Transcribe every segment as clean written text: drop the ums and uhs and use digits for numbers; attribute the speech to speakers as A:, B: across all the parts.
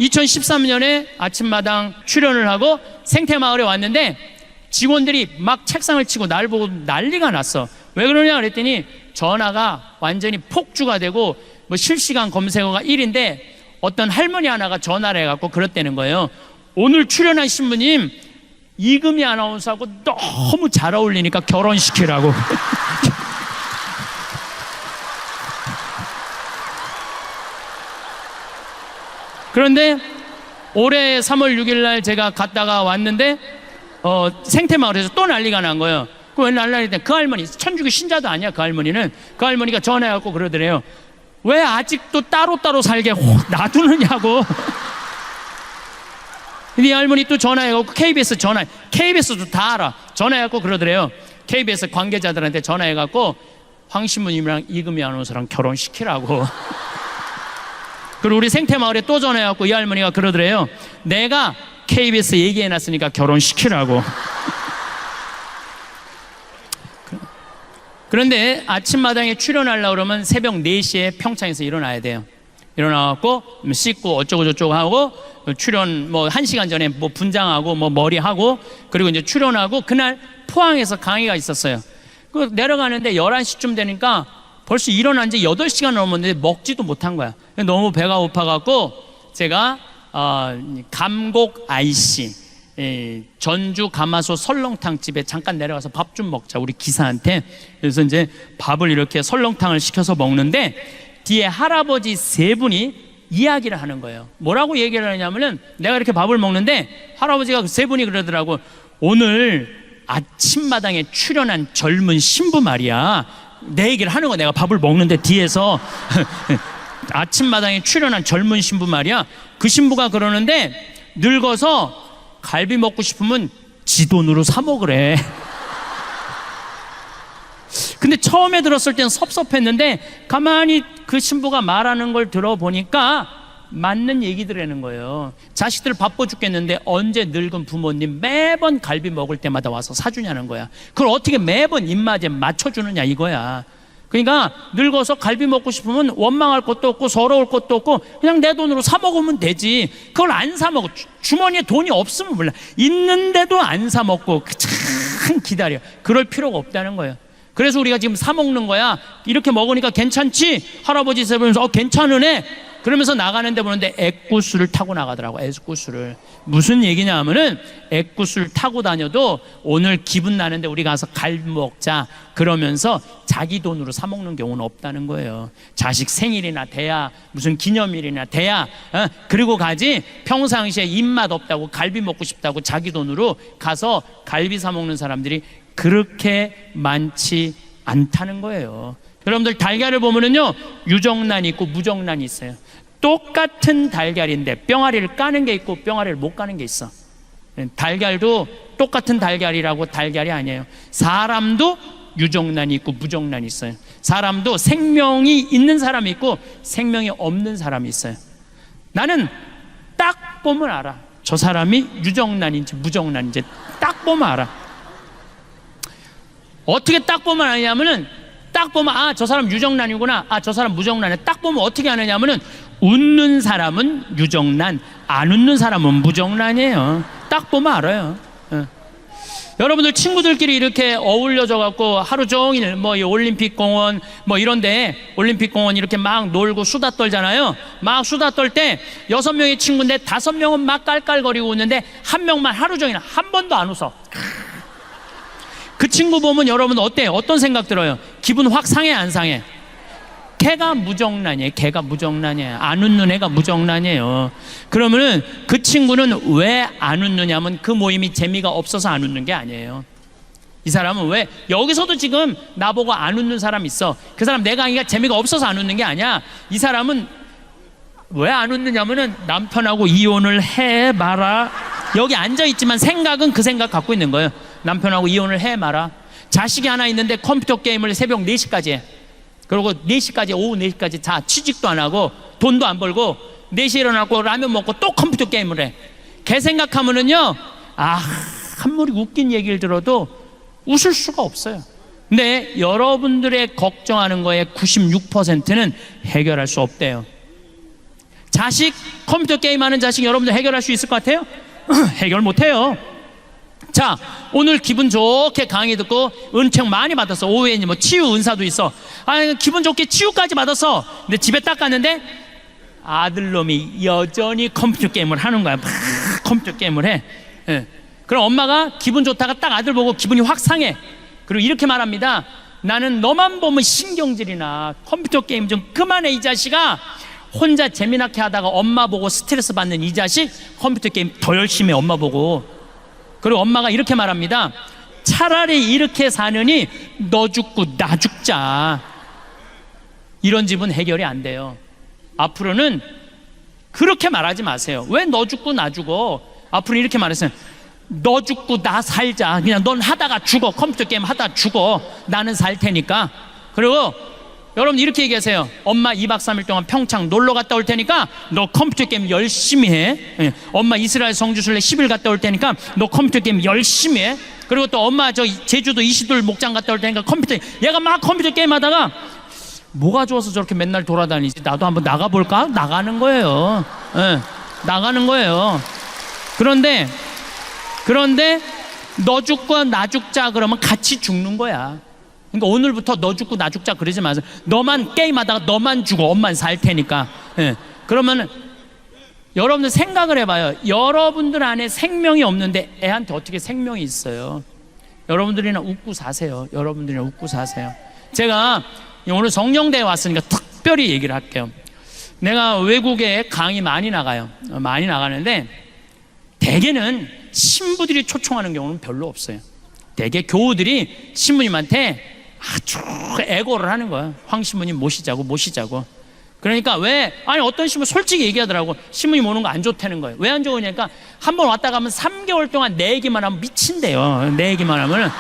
A: 2013년에 아침마당 출연을 하고 생태마을에 왔는데 직원들이 막 책상을 치고 날 보고 난리가 났어. 왜 그러냐 그랬더니 전화가 완전히 폭주가 되고 뭐 실시간 검색어가 1인데 어떤 할머니 하나가 전화를 해갖고 그랬다는 거예요. 오늘 출연한 신부님 이금희 아나운서하고 너무 잘 어울리니까 결혼시키라고. 그런데 올해 3월 6일 날 제가 갔다가 왔는데 생태마을에서 또 난리가 난 거예요. 그 왜 난리가 났더니 그 할머니 천주교 신자도 아니야. 그 할머니는 그 할머니가 전화해갖고 그러더래요. 왜 아직도 따로따로 살게 놔두느냐고. 근데 이 할머니 또 전화해갖고 KBS도 다 알아. 전화해갖고 그러더래요. KBS 관계자들한테 전화해갖고 황 신부님이랑 이금희 아나운서랑 결혼시키라고. 그리고 우리 생태마을에 또 전화해갖고 이 할머니가 그러더래요. 내가 KBS 얘기해놨으니까 결혼시키라고. 그런데 아침마당에 출연하려고 그러면 새벽 4시에 평창에서 일어나야 돼요. 일어나갖고 씻고 어쩌고저쩌고 하고 출연 뭐 1시간 전에 뭐 분장하고 뭐 머리하고 그리고 이제 출연하고 그날 포항에서 강의가 있었어요. 그 내려가는데 11시쯤 되니까 벌써 일어난 지 8시간 넘었는데 먹지도 못한 거야. 너무 배가 고파갖고 제가 감곡 IC 전주 가마솥 설렁탕 집에 잠깐 내려가서 밥 좀 먹자 우리 기사한테. 그래서 이제 밥을 이렇게 설렁탕을 시켜서 먹는데 뒤에 할아버지 3분이 이야기를 하는 거예요. 뭐라고 얘기를 하냐면은 내가 이렇게 밥을 먹는데 할아버지가 3분이 그러더라고. 오늘 아침마당에 출연한 젊은 신부 말이야. 내 얘기를 하는 거야. 내가 밥을 먹는데 뒤에서 아침마당에 출연한 젊은 신부 말이야. 그 신부가 그러는데 늙어서 갈비 먹고 싶으면 지 돈으로 사 먹으래. 근데 처음에 들었을 땐 섭섭했는데 가만히 그 신부가 말하는 걸 들어보니까 맞는 얘기들이라는 거예요. 자식들 바빠 죽겠는데 언제 늙은 부모님 매번 갈비 먹을 때마다 와서 사주냐는 거야. 그걸 어떻게 매번 입맛에 맞춰주느냐 이거야. 그러니까 늙어서 갈비 먹고 싶으면 원망할 것도 없고 서러울 것도 없고 그냥 내 돈으로 사 먹으면 되지. 그걸 안 사 먹어. 주머니에 돈이 없으면 몰라. 있는데도 안 사 먹고 참 기다려. 그럴 필요가 없다는 거예요. 그래서 우리가 지금 사 먹는 거야. 이렇게 먹으니까 괜찮지? 할아버지 세보면서 괜찮으네? 그러면서 나가는데 보는데 애꾸스를 타고 나가더라고. 애꾸스를. 무슨 얘기냐 하면은 애꾸스를 타고 다녀도 오늘 기분 나는데 우리 가서 갈비 먹자 그러면서 자기 돈으로 사 먹는 경우는 없다는 거예요. 자식 생일이나 돼야 무슨 기념일이나 돼야 그리고 가지. 평상시에 입맛 없다고 갈비 먹고 싶다고 자기 돈으로 가서 갈비 사 먹는 사람들이 그렇게 많지 않다는 거예요. 여러분들 달걀을 보면은요 유정란이 있고 무정란이 있어요. 똑같은 달걀인데 뿅아리를 까는 게 있고 뿅아리를 못 까는 게 있어. 달걀도 똑같은 달걀이라고 달걀이 아니에요. 사람도 유정란이 있고 무정란이 있어요. 사람도 생명이 있는 사람이 있고 생명이 없는 사람이 있어요. 나는 딱 보면 알아. 저 사람이 유정란인지 무정란인지 딱 보면 알아. 어떻게 딱 보면 아냐면은 딱 보면 저 사람 유정란이구나. 저 사람 무정란이야. 딱 보면 어떻게 아느냐면은 웃는 사람은 유정란, 안 웃는 사람은 무정란이에요. 딱 보면 알아요. 여러분들 친구들끼리 이렇게 어울려져 갖고 하루 종일 뭐 이 올림픽 공원 뭐 이런데 올림픽 공원 이렇게 막 놀고 수다 떨잖아요. 막 수다 떨 때 6명의 친구인데 5명은 막 깔깔거리고 웃는데 1명만 하루 종일 한 번도 안 웃어. 그 친구 보면 여러분 어때요? 어떤 생각 들어요? 기분 확 상해 안 상해? 걔가 무정란이에요. 걔가 무정란이에요. 안 웃는 애가 무정란이에요. 그러면은 그 친구는 왜 안 웃느냐면 그 모임이 재미가 없어서 안 웃는 게 아니에요. 이 사람은 왜 여기서도 지금 나보고 안 웃는 사람 있어. 그 사람 내 강의가 재미가 없어서 안 웃는 게 아니야. 이 사람은 왜 안 웃느냐면은 남편하고 이혼을 해 마라. 여기 앉아있지만 생각은 그 생각 갖고 있는 거예요. 남편하고 이혼을 해 마라. 자식이 하나 있는데 컴퓨터 게임을 새벽 4시까지 해. 그리고 4시까지 오후 4시까지 자 취직도 안 하고 돈도 안 벌고 4시에 일어나고 라면 먹고 또 컴퓨터 게임을 해. 걔 생각하면은요 아무리 웃긴 얘기를 들어도 웃을 수가 없어요. 근데 여러분들의 걱정하는 거에 96%는 해결할 수 없대요. 자식 컴퓨터 게임하는 자식 여러분들 해결할 수 있을 것 같아요? 해결 못해요. 자, 오늘 기분 좋게 강의 듣고 은총 많이 받았어. 오후에 뭐 치유 은사도 있어. 기분 좋게 치유까지 받았어. 근데 집에 딱 갔는데 아들놈이 여전히 컴퓨터 게임을 하는 거야. 막 컴퓨터 게임을 해. 예. 그럼 엄마가 기분 좋다가 딱 아들 보고 기분이 확 상해. 그리고 이렇게 말합니다. 나는 너만 보면 신경질이나 컴퓨터 게임 좀 그만해 이 자식아. 혼자 재미나게 하다가 엄마 보고 스트레스 받는 이 자식, 컴퓨터 게임 더 열심히 해 엄마 보고. 그리고 엄마가 이렇게 말합니다. 차라리 이렇게 사느니 너 죽고 나 죽자. 이런 집은 해결이 안 돼요. 앞으로는 그렇게 말하지 마세요. 왜 너 죽고 나 죽어? 앞으로 이렇게 말했어요. 너 죽고 나 살자. 그냥 넌 하다가 죽어. 컴퓨터 게임 하다가 죽어. 나는 살 테니까. 그리고 여러분 이렇게 얘기하세요. 엄마 2박 3일 동안 평창 놀러 갔다 올 테니까 너 컴퓨터 게임 열심히 해. 예. 엄마 이스라엘 성지순례 10일 갔다 올 테니까 너 컴퓨터 게임 열심히 해. 그리고 또 엄마 저 제주도 이시돌 목장 갔다 올 테니까 얘가 막 컴퓨터 게임 하다가 뭐가 좋아서 저렇게 맨날 돌아다니지? 나도 한번 나가볼까? 나가는 거예요. 예. 나가는 거예요. 그런데 너 죽고 나 죽자 그러면 같이 죽는 거야. 그러니까 오늘부터 너 죽고 나 죽자 그러지 마세요. 너만 게임하다가 너만 죽어. 엄만 살 테니까. 예. 그러면 여러분들 생각을 해봐요. 여러분들 안에 생명이 없는데 애한테 어떻게 생명이 있어요? 여러분들이나 웃고 사세요. 여러분들이나 웃고 사세요. 제가 오늘 성령대에 왔으니까 특별히 얘기를 할게요. 내가 외국에 강의 많이 나가요. 많이 나가는데 대개는 신부들이 초청하는 경우는 별로 없어요. 대개 교우들이 신부님한테 아주 애고를 하는 거야. 황 신부님 모시자고. 그러니까 어떤 신부 솔직히 얘기하더라고. 신부님 오는 거 안 좋다는 거예요. 왜 안 좋으냐니까 한 번 왔다 가면 3개월 동안 내 얘기만 하면 미친대요. 내 얘기만 하면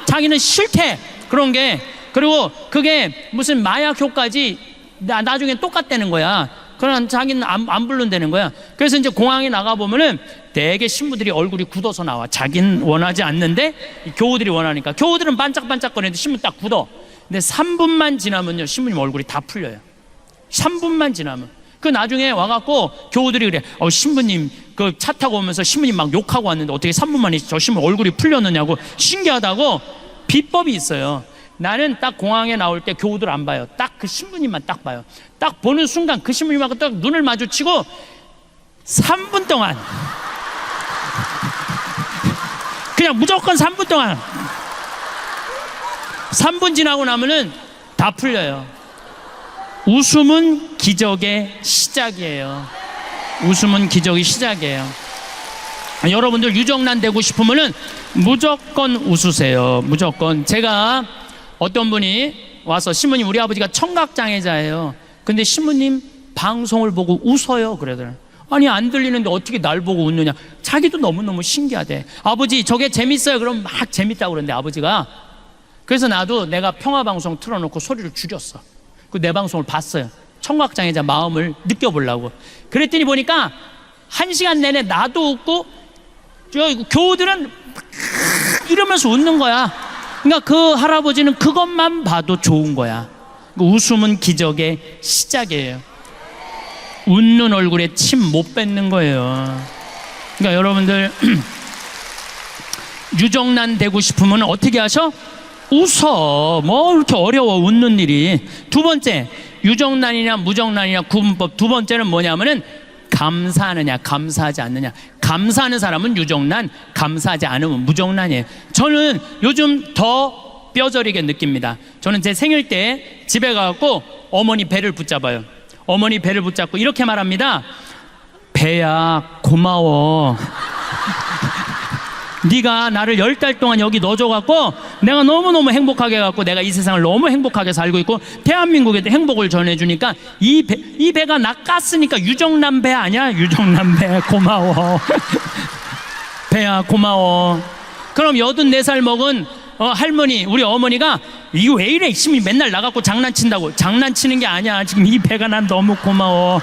A: 자기는 싫대. 그런 게. 그리고 그게 무슨 마약 효과지 나중에 똑같다는 거야. 그러나 자기는 안 부른다는 거야. 그래서 이제 공항에 나가보면은 대개 신부들이 얼굴이 굳어서 나와. 자기는 원하지 않는데 교우들이 원하니까. 교우들은 반짝반짝거리는데 신부 딱 굳어. 근데 3분만 지나면요 신부님 얼굴이 다 풀려요. 3분만 지나면. 그 나중에 와갖고 교우들이 그래. 신부님 그 차 타고 오면서 신부님 막 욕하고 왔는데 어떻게 3분 만에 저 신부 얼굴이 풀렸느냐고. 신기하다고. 비법이 있어요. 나는 딱 공항에 나올 때 교우들 안 봐요. 딱 그 신부님만 딱 봐요. 딱 보는 순간 그 신부님하고 딱 눈을 마주치고 3분 동안 그냥 무조건 3분 동안 3분 지나고 나면은 다 풀려요. 웃음은 기적의 시작이에요. 웃음은 기적의 시작이에요. 여러분들 유정란 되고 싶으면은 무조건 웃으세요. 무조건. 제가 어떤 분이 와서 신부님 우리 아버지가 청각장애자예요. 근데 신부님 방송을 보고 웃어요. 그러더라고요. 아니 안 들리는데 어떻게 날 보고 웃느냐. 자기도 너무너무 신기하대. 아버지 저게 재밌어요. 그럼 막 재밌다고 그러는데 아버지가. 그래서 나도 내가 평화방송 틀어놓고 소리를 줄였어. 그 내 방송을 봤어요. 청각장애자 마음을 느껴보려고. 그랬더니 보니까 1시간 내내 나도 웃고 저 교우들은 이러면서 웃는 거야. 그러니까 그 할아버지는 그것만 봐도 좋은 거야. 웃음은 기적의 시작이에요. 웃는 얼굴에 침 못 뱉는 거예요. 그러니까 여러분들 유정란 되고 싶으면 어떻게 하셔? 웃어. 뭐 이렇게 어려워 웃는 일이. 두 번째, 유정란이냐 무정란이냐 구분법. 두 번째는 뭐냐면은 감사하느냐 감사하지 않느냐. 감사하는 사람은 유정란, 감사하지 않으면 무정란이에요. 저는 요즘 더 뼈저리게 느낍니다. 저는 제 생일 때 집에 가갖고 어머니 배를 붙잡아요. 어머니 배를 붙잡고 이렇게 말합니다. 배야 고마워. 네가 나를 10달 동안 여기 넣어줘갖고 내가 너무너무 행복하게 해갖고 내가 이 세상을 너무 행복하게 살고 있고 대한민국에도 행복을 전해주니까 이 배가 나 깠으니까 유정란 배 아니야? 유정란 배 고마워. 배야 고마워. 그럼 84살 먹은 할머니, 우리 어머니가 이거 왜 이래? 심이 맨날 나갖고 장난친다고. 장난치는 게 아니야. 지금 이 배가 난 너무 고마워.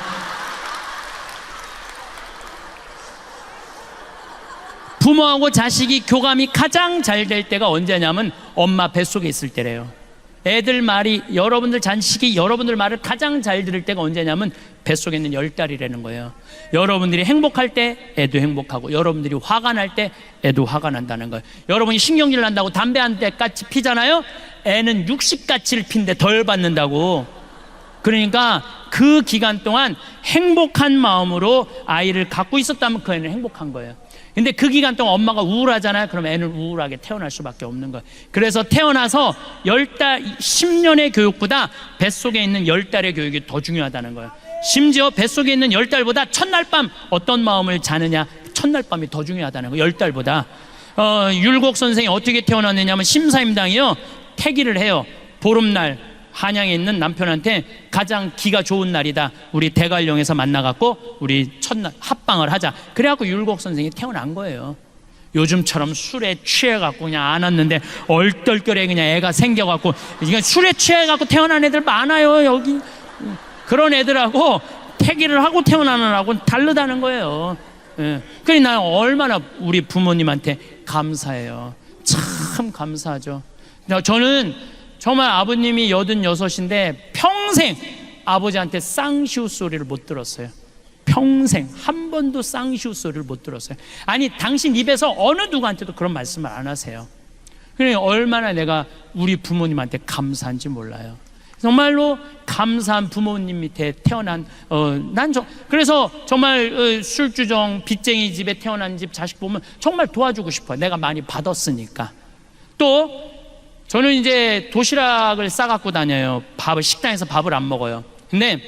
A: 부모하고 자식이 교감이 가장 잘 될 때가 언제냐면 엄마 뱃속에 있을 때래요. 애들 말이 여러분들 자식이 여러분들 말을 가장 잘 들을 때가 언제냐면 뱃속에 있는 10달이라는 거예요. 여러분들이 행복할 때 애도 행복하고, 여러분들이 화가 날 때 애도 화가 난다는 거예요. 여러분이 신경질 난다고 담배 한 대까지 피잖아요. 애는 60가치를 피는데 덜 받는다고. 그러니까 그 기간 동안 행복한 마음으로 아이를 갖고 있었다면 그 애는 행복한 거예요. 근데 그 기간 동안 엄마가 우울하잖아요. 그럼 애는 우울하게 태어날 수밖에 없는 거예요. 그래서 태어나서 10달, 10년의 교육보다 뱃속에 있는 10달의 교육이 더 중요하다는 거예요. 심지어 뱃속에 있는 10달보다 첫날 밤 어떤 마음을 자느냐, 첫날 밤이 더 중요하다는 거예요. 10달보다. 율곡 선생이 어떻게 태어났느냐면 심사임당이요, 태기를 해요. 보름날 한양에 있는 남편한테 가장 기가 좋은 날이다, 우리 대관령에서 만나갖고 우리 첫날 합방을 하자. 그래갖고 율곡 선생이 태어난 거예요. 요즘처럼 술에 취해갖고 그냥 안 왔는데 얼떨결에 그냥 애가 생겨갖고, 이건 술에 취해갖고 태어난 애들 많아요 여기. 그런 애들하고 태기를 하고 태어나는 애하고는 다르다는 거예요. 예. 그러니 나는 얼마나 우리 부모님한테 감사해요. 참 감사하죠. 저는 정말 아버님이 86인데 평생 아버지한테 쌍시우 소리를 못 들었어요. 평생 한 번도 쌍시우 소리를 못 들었어요. 아니, 당신 입에서 어느 누구한테도 그런 말씀을 안 하세요. 그러니까 얼마나 내가 우리 부모님한테 감사한지 몰라요. 정말로 감사한 부모님 밑에 태어난, 그래서 정말 술주정 빚쟁이 집에 태어난 집 자식 보면 정말 도와주고 싶어요. 내가 많이 받았으니까. 또 저는 이제 도시락을 싸갖고 다녀요. 식당에서 밥을 안 먹어요. 근데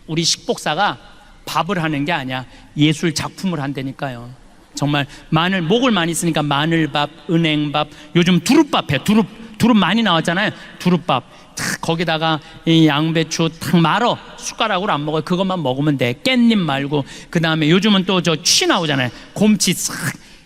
A: 우리 식복사가 밥을 하는 게 아니야, 예술 작품을 한다니까요. 정말 목을 많이 쓰니까 마늘밥, 은행밥, 요즘 두릅밥 해. 두릅 많이 나왔잖아요. 두릅밥 거기다가 이 양배추 탁 말어. 숟가락으로 안 먹어요. 그것만 먹으면 돼. 깻잎 말고. 그 다음에 요즘은 또 저 취 나오잖아요. 곰치 싹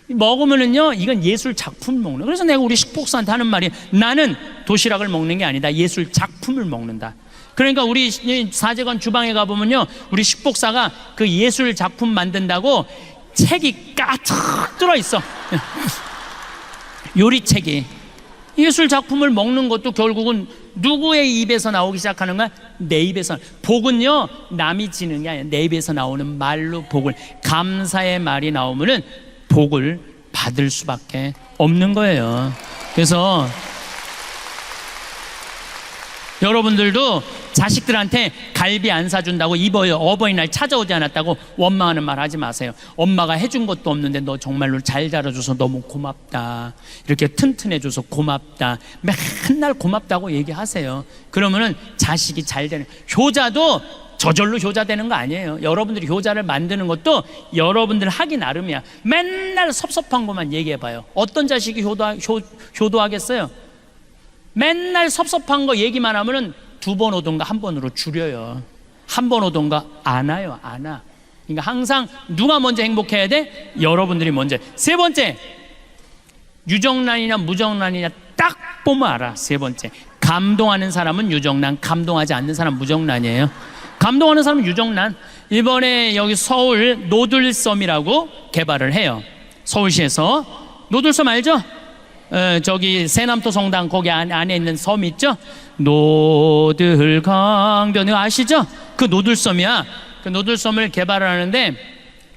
A: 먹으면은요, 이건 예술 작품 먹는 거예요. 그래서 내가 우리 식복사한테 하는 말이, 나는 도시락을 먹는 게 아니다, 예술 작품을 먹는다. 그러니까 우리 사제관 주방에 가보면요, 우리 식복사가 그 예술 작품 만든다고 책이 가득 들어있어. 요리책이. 예술 작품을 먹는 것도 결국은 누구의 입에서 나오기 시작하는 거야? 내 입에서. 복은요, 남이 지는 게 아니야. 내 입에서 나오는 말로 복을, 감사의 말이 나오면은 복을 받을 수밖에 없는 거예요. 그래서 여러분들도 자식들한테 갈비 안 사준다고 입어요, 어버이날 찾아오지 않았다고 원망하는 말 하지 마세요. 엄마가 해준 것도 없는데 너 정말로 잘 자라줘서 너무 고맙다, 이렇게 튼튼해줘서 고맙다, 맨날 고맙다고 얘기하세요. 그러면은 자식이 잘 되는. 효자도 저절로 효자 되는 거 아니에요. 여러분들이 효자를 만드는 것도 여러분들 하기 나름이야. 맨날 섭섭한 것만 얘기해봐요. 어떤 자식이 효도하겠어요? 맨날 섭섭한 거 얘기만 하면은 2번 오던가 1번으로 줄여요. 1번 오던가 안 와요. 안 와. 그러니까 항상 누가 먼저 행복해야 돼? 여러분들이 먼저. 세 번째, 유정란이냐 무정란이냐 딱 보면 알아. 세 번째, 감동하는 사람은 유정란, 감동하지 않는 사람은 무정란이에요. 감동하는 사람은 유정란. 이번에 여기 서울 노들섬이라고 개발을 해요. 서울시에서. 노들섬 알죠? 저기 세남도 성당 거기 안에 있는 섬 있죠? 노들강변, 이거 아시죠? 그 노들섬이야. 그 노들섬을 개발을 하는데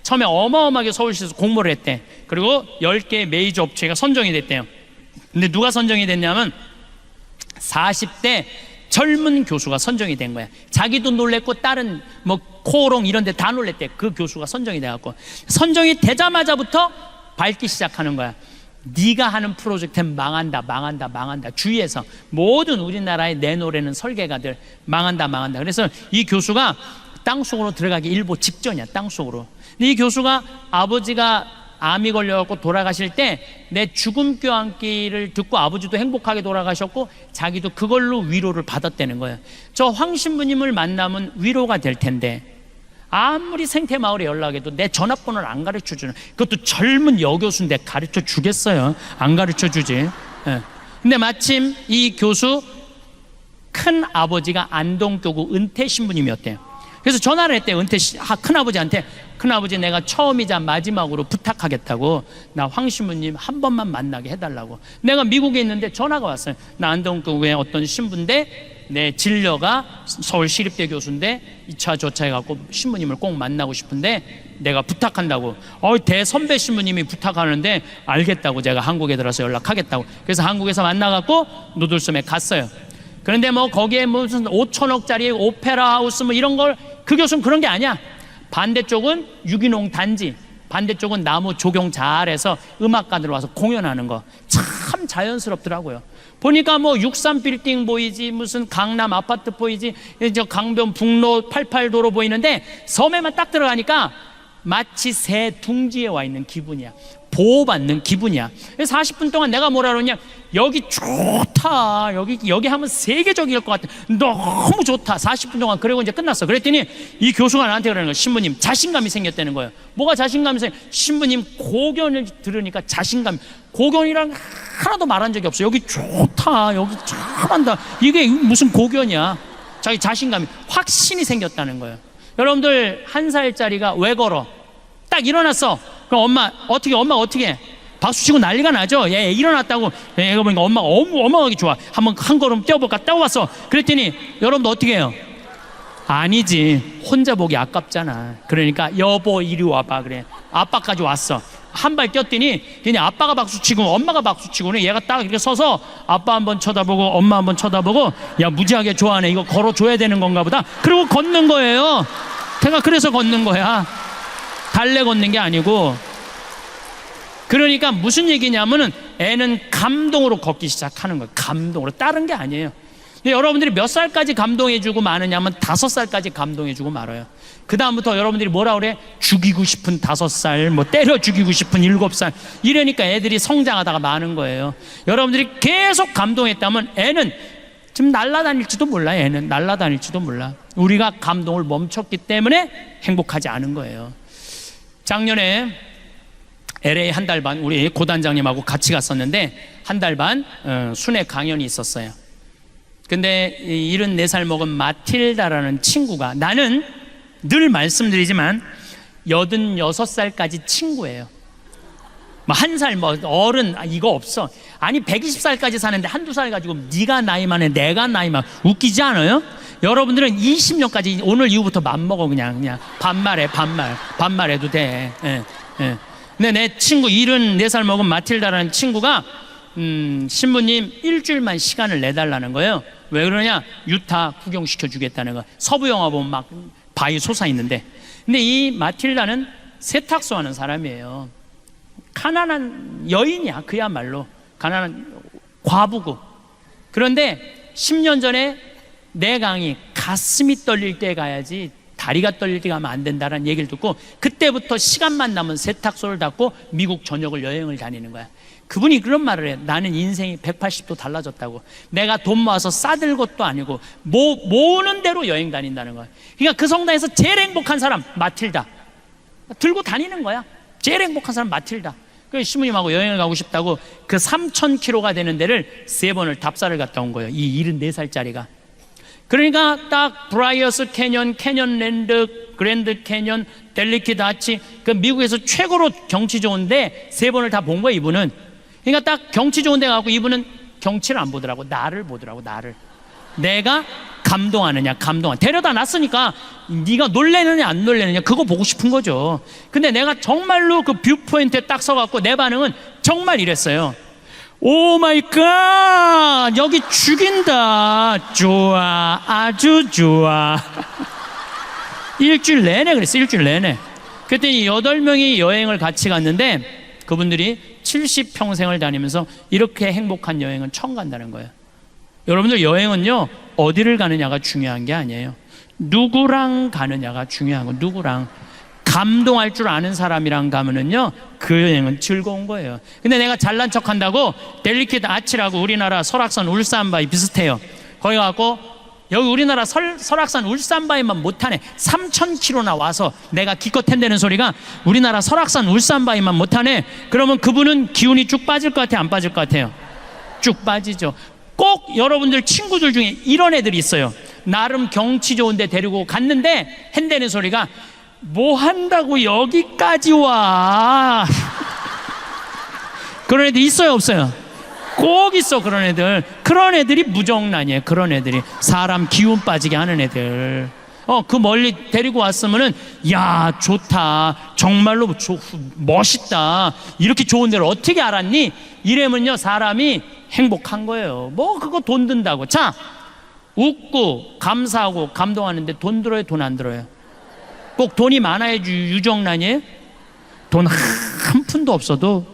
A: 처음에 어마어마하게 서울시에서 공모를 했대. 그리고 10개의 메이저 업체가 선정이 됐대요. 근데 누가 선정이 됐냐면 40대 젊은 교수가 선정이 된 거야. 자기도 놀랬고 다른 뭐 코오롱 이런 데 다 놀랬대. 그 교수가 선정이 돼갖고, 선정이 되자마자부터 밟기 시작하는 거야. 네가 하는 프로젝트는 망한다. 주위에서 모든 우리나라에 내놓으려는 설계가들 망한다. 그래서 이 교수가 땅속으로 들어가기 일보 직전이야. 땅속으로. 근데 이 교수가 아버지가 암이 걸려갖고 돌아가실 때 내 죽음 껴안기를 듣고 아버지도 행복하게 돌아가셨고 자기도 그걸로 위로를 받았다는 거예요. 저 황 신부님을 만나면 위로가 될 텐데 아무리 생태마을에 연락해도 내 전화번호를 안 가르쳐주는, 그것도 젊은 여교수인데 가르쳐 주겠어요? 안 가르쳐 주지. 예. 근데 마침 이 교수 큰 아버지가 안동교구 은퇴 신부님이었대요. 그래서 전화를 했대. 큰아버지한테. 큰아버지, 내가 처음이자 마지막으로 부탁하겠다고, 나 황 신부님 한 번만 만나게 해달라고. 내가 미국에 있는데 전화가 왔어요. 나 안동교회 어떤 신부인데 내 진료가 서울시립대 교수인데 2차 조차 해갖고 신부님을 꼭 만나고 싶은데 내가 부탁한다고. 대선배 신부님이 부탁하는데 알겠다고 제가 한국에 들어서 연락하겠다고. 그래서 한국에서 만나갖고 노들섬에 갔어요. 그런데 뭐 거기에 무슨 5천억짜리 오페라 하우스 뭐 이런 걸, 그 교수는 그런 게 아니야. 반대쪽은 유기농 단지, 반대쪽은 나무 조경 잘해서 음악가들 와서 공연하는 거 참 자연스럽더라고요. 보니까 뭐 63빌딩 보이지, 무슨 강남 아파트 보이지, 저 강변북로 88도로 보이는데 섬에만 딱 들어가니까 마치 새 둥지에 와 있는 기분이야. 보호받는 기분이야. 그래서 40분 동안 내가 뭐라 그러냐, 여기 좋다, 여기 하면 세계적일 것 같아, 너무 좋다. 40분 동안. 그리고 이제 끝났어. 그랬더니 이 교수가 나한테 그러는 거야. 신부님 자신감이 생겼다는 거예요. 뭐가 자신감이 생겨? 신부님 고견을 들으니까 자신감. 고견이랑 하나도 말한 적이 없어. 여기 좋다, 여기 잘한다, 이게 무슨 고견이야. 자기 자신감이, 확신이 생겼다는 거예요. 여러분들, 1살짜리가 왜 걸어? 딱 일어났어. 그럼 엄마 어떻게 박수 치고 난리가 나죠. 얘 일어났다고. 얘가 보니까 엄마가 어마어마하게 좋아. 한 걸음 떼어볼까? 떼어봤어. 그랬더니 여러분도 어떻게 해요? 아니지, 혼자 보기 아깝잖아. 그러니까 여보 이리 와봐. 그래. 아빠까지 왔어. 한 발 뛰었더니 그냥 아빠가 박수치고 엄마가 박수치고, 얘가 딱 이렇게 서서 아빠 한번 쳐다보고 엄마 한번 쳐다보고, 야 무지하게 좋아하네, 이거 걸어줘야 되는 건가 보다. 그리고 걷는 거예요. 걔가 그래서 걷는 거야. 달래 걷는 게 아니고. 그러니까 무슨 얘기냐면은 애는 감동으로 걷기 시작하는 거예요. 감동으로. 다른 게 아니에요. 여러분들이 몇 살까지 감동해주고 마느냐면 5살까지 감동해주고 말아요. 그 다음부터 여러분들이 뭐라 그래? 죽이고 싶은 5살, 뭐 때려 죽이고 싶은 7살, 이러니까 애들이 성장하다가 마는 거예요. 여러분들이 계속 감동했다면 애는 지금 날아다닐지도 몰라. 애는 날아다닐지도 몰라. 우리가 감동을 멈췄기 때문에 행복하지 않은 거예요. 작년에 LA 한 달 반 우리 고단장님하고 같이 갔었는데, 한 달 반 순회 강연이 있었어요. 근데 74살 먹은 마틸다라는 친구가, 나는 늘 말씀드리지만 86살까지 친구예요. 뭐 1살 뭐 어른 이거 없어. 아니 120살까지 사는데 한두 살 가지고 네가 나이 많네 내가 나이 많아, 웃기지 않아요? 여러분들은 20년까지 오늘 이후부터 맘먹어. 그냥 반말해도 돼. 근데 내 친구 74살 먹은 마틸다라는 친구가 신부님 일주일만 시간을 내달라는 거예요. 왜 그러냐? 유타 구경시켜 주겠다는 거. 서부 영화 보면 막 바위 솟아있는데. 근데 이 마틸다는 세탁소 하는 사람이에요. 가난한 여인이야. 그야말로 가난한 과부고. 그런데 10년 전에 내 강의 가슴이 떨릴 때 가야지 다리가 떨릴 때 가면 안 된다는 얘기를 듣고, 그때부터 시간만 나면 세탁소를 닫고 미국 전역을 여행을 다니는 거야. 그분이 그런 말을 해. 나는 인생이 180도 달라졌다고. 내가 돈 모아서 싸들 것도 아니고 모으는 대로 여행 다닌다는 거야. 그러니까 그 성당에서 제일 행복한 사람 마틸다. 들고 다니는 거야. 제일 행복한 사람 마틸다. 그 신부님하고 여행을 가고 싶다고 그 3,000km가 되는 데를 3번을 답사를 갔다 온 거예요. 이 74살짜리가. 그러니까 딱 브라이어스 캐년, 캐년랜드, 그랜드 캐년, 델리키 다치, 그 미국에서 최고로 경치 좋은데 3번을 다 본 거야, 이분은. 그러니까 딱 경치 좋은 데 가고 이분은 경치를 안 보더라고. 나를 보더라고, 나를. 내가 감동하느냐, 데려다 놨으니까 네가 놀래느냐 안 놀래느냐 그거 보고 싶은 거죠. 근데 내가 정말로 그 뷰포인트에 딱 서갖고 내 반응은 정말 이랬어요. 오 마이 갓, 여기 죽인다. 좋아, 아주 좋아. 일주일 내내 그랬어. 일주일 내내. 그랬더니 8명이 여행을 같이 갔는데 그분들이 70평생을 다니면서 이렇게 행복한 여행은 처음 간다는 거예요. 여러분들, 여행은요 어디를 가느냐가 중요한 게 아니에요. 누구랑 가느냐가 중요한 거예요. 누구랑. 감동할 줄 아는 사람이랑 가면은요 그 여행은 즐거운 거예요. 근데 내가 잘난 척 한다고 델리케트 아치라고 우리나라 설악산 울산바위 비슷해요. 거기 가고 여기 우리나라 설악산 울산바위만 못하네. 3,000km나 와서 내가 기껏 핸대는 소리가 우리나라 설악산 울산바위만 못하네. 그러면 그분은 기운이 쭉 빠질 것 같아요, 안 빠질 것 같아요? 쭉 빠지죠. 꼭 여러분들 친구들 중에 이런 애들이 있어요. 나름 경치 좋은 데 데리고 갔는데 핸대는 소리가 뭐 한다고 여기까지 와. 그런 애들 있어요 없어요? 꼭 있어. 그런 애들. 그런 애들이 무정란이에요. 그런 애들이 사람 기운 빠지게 하는 애들. 그 멀리 데리고 왔으면은 야 좋다, 정말로 멋있다, 이렇게 좋은 데를 어떻게 알았니? 이러면요 사람이 행복한 거예요. 뭐 그거 돈 든다고. 자, 웃고 감사하고 감동하는데 돈 들어요 돈 안 들어요? 꼭 돈이 많아야 유정란이에요? 돈 한 푼도 없어도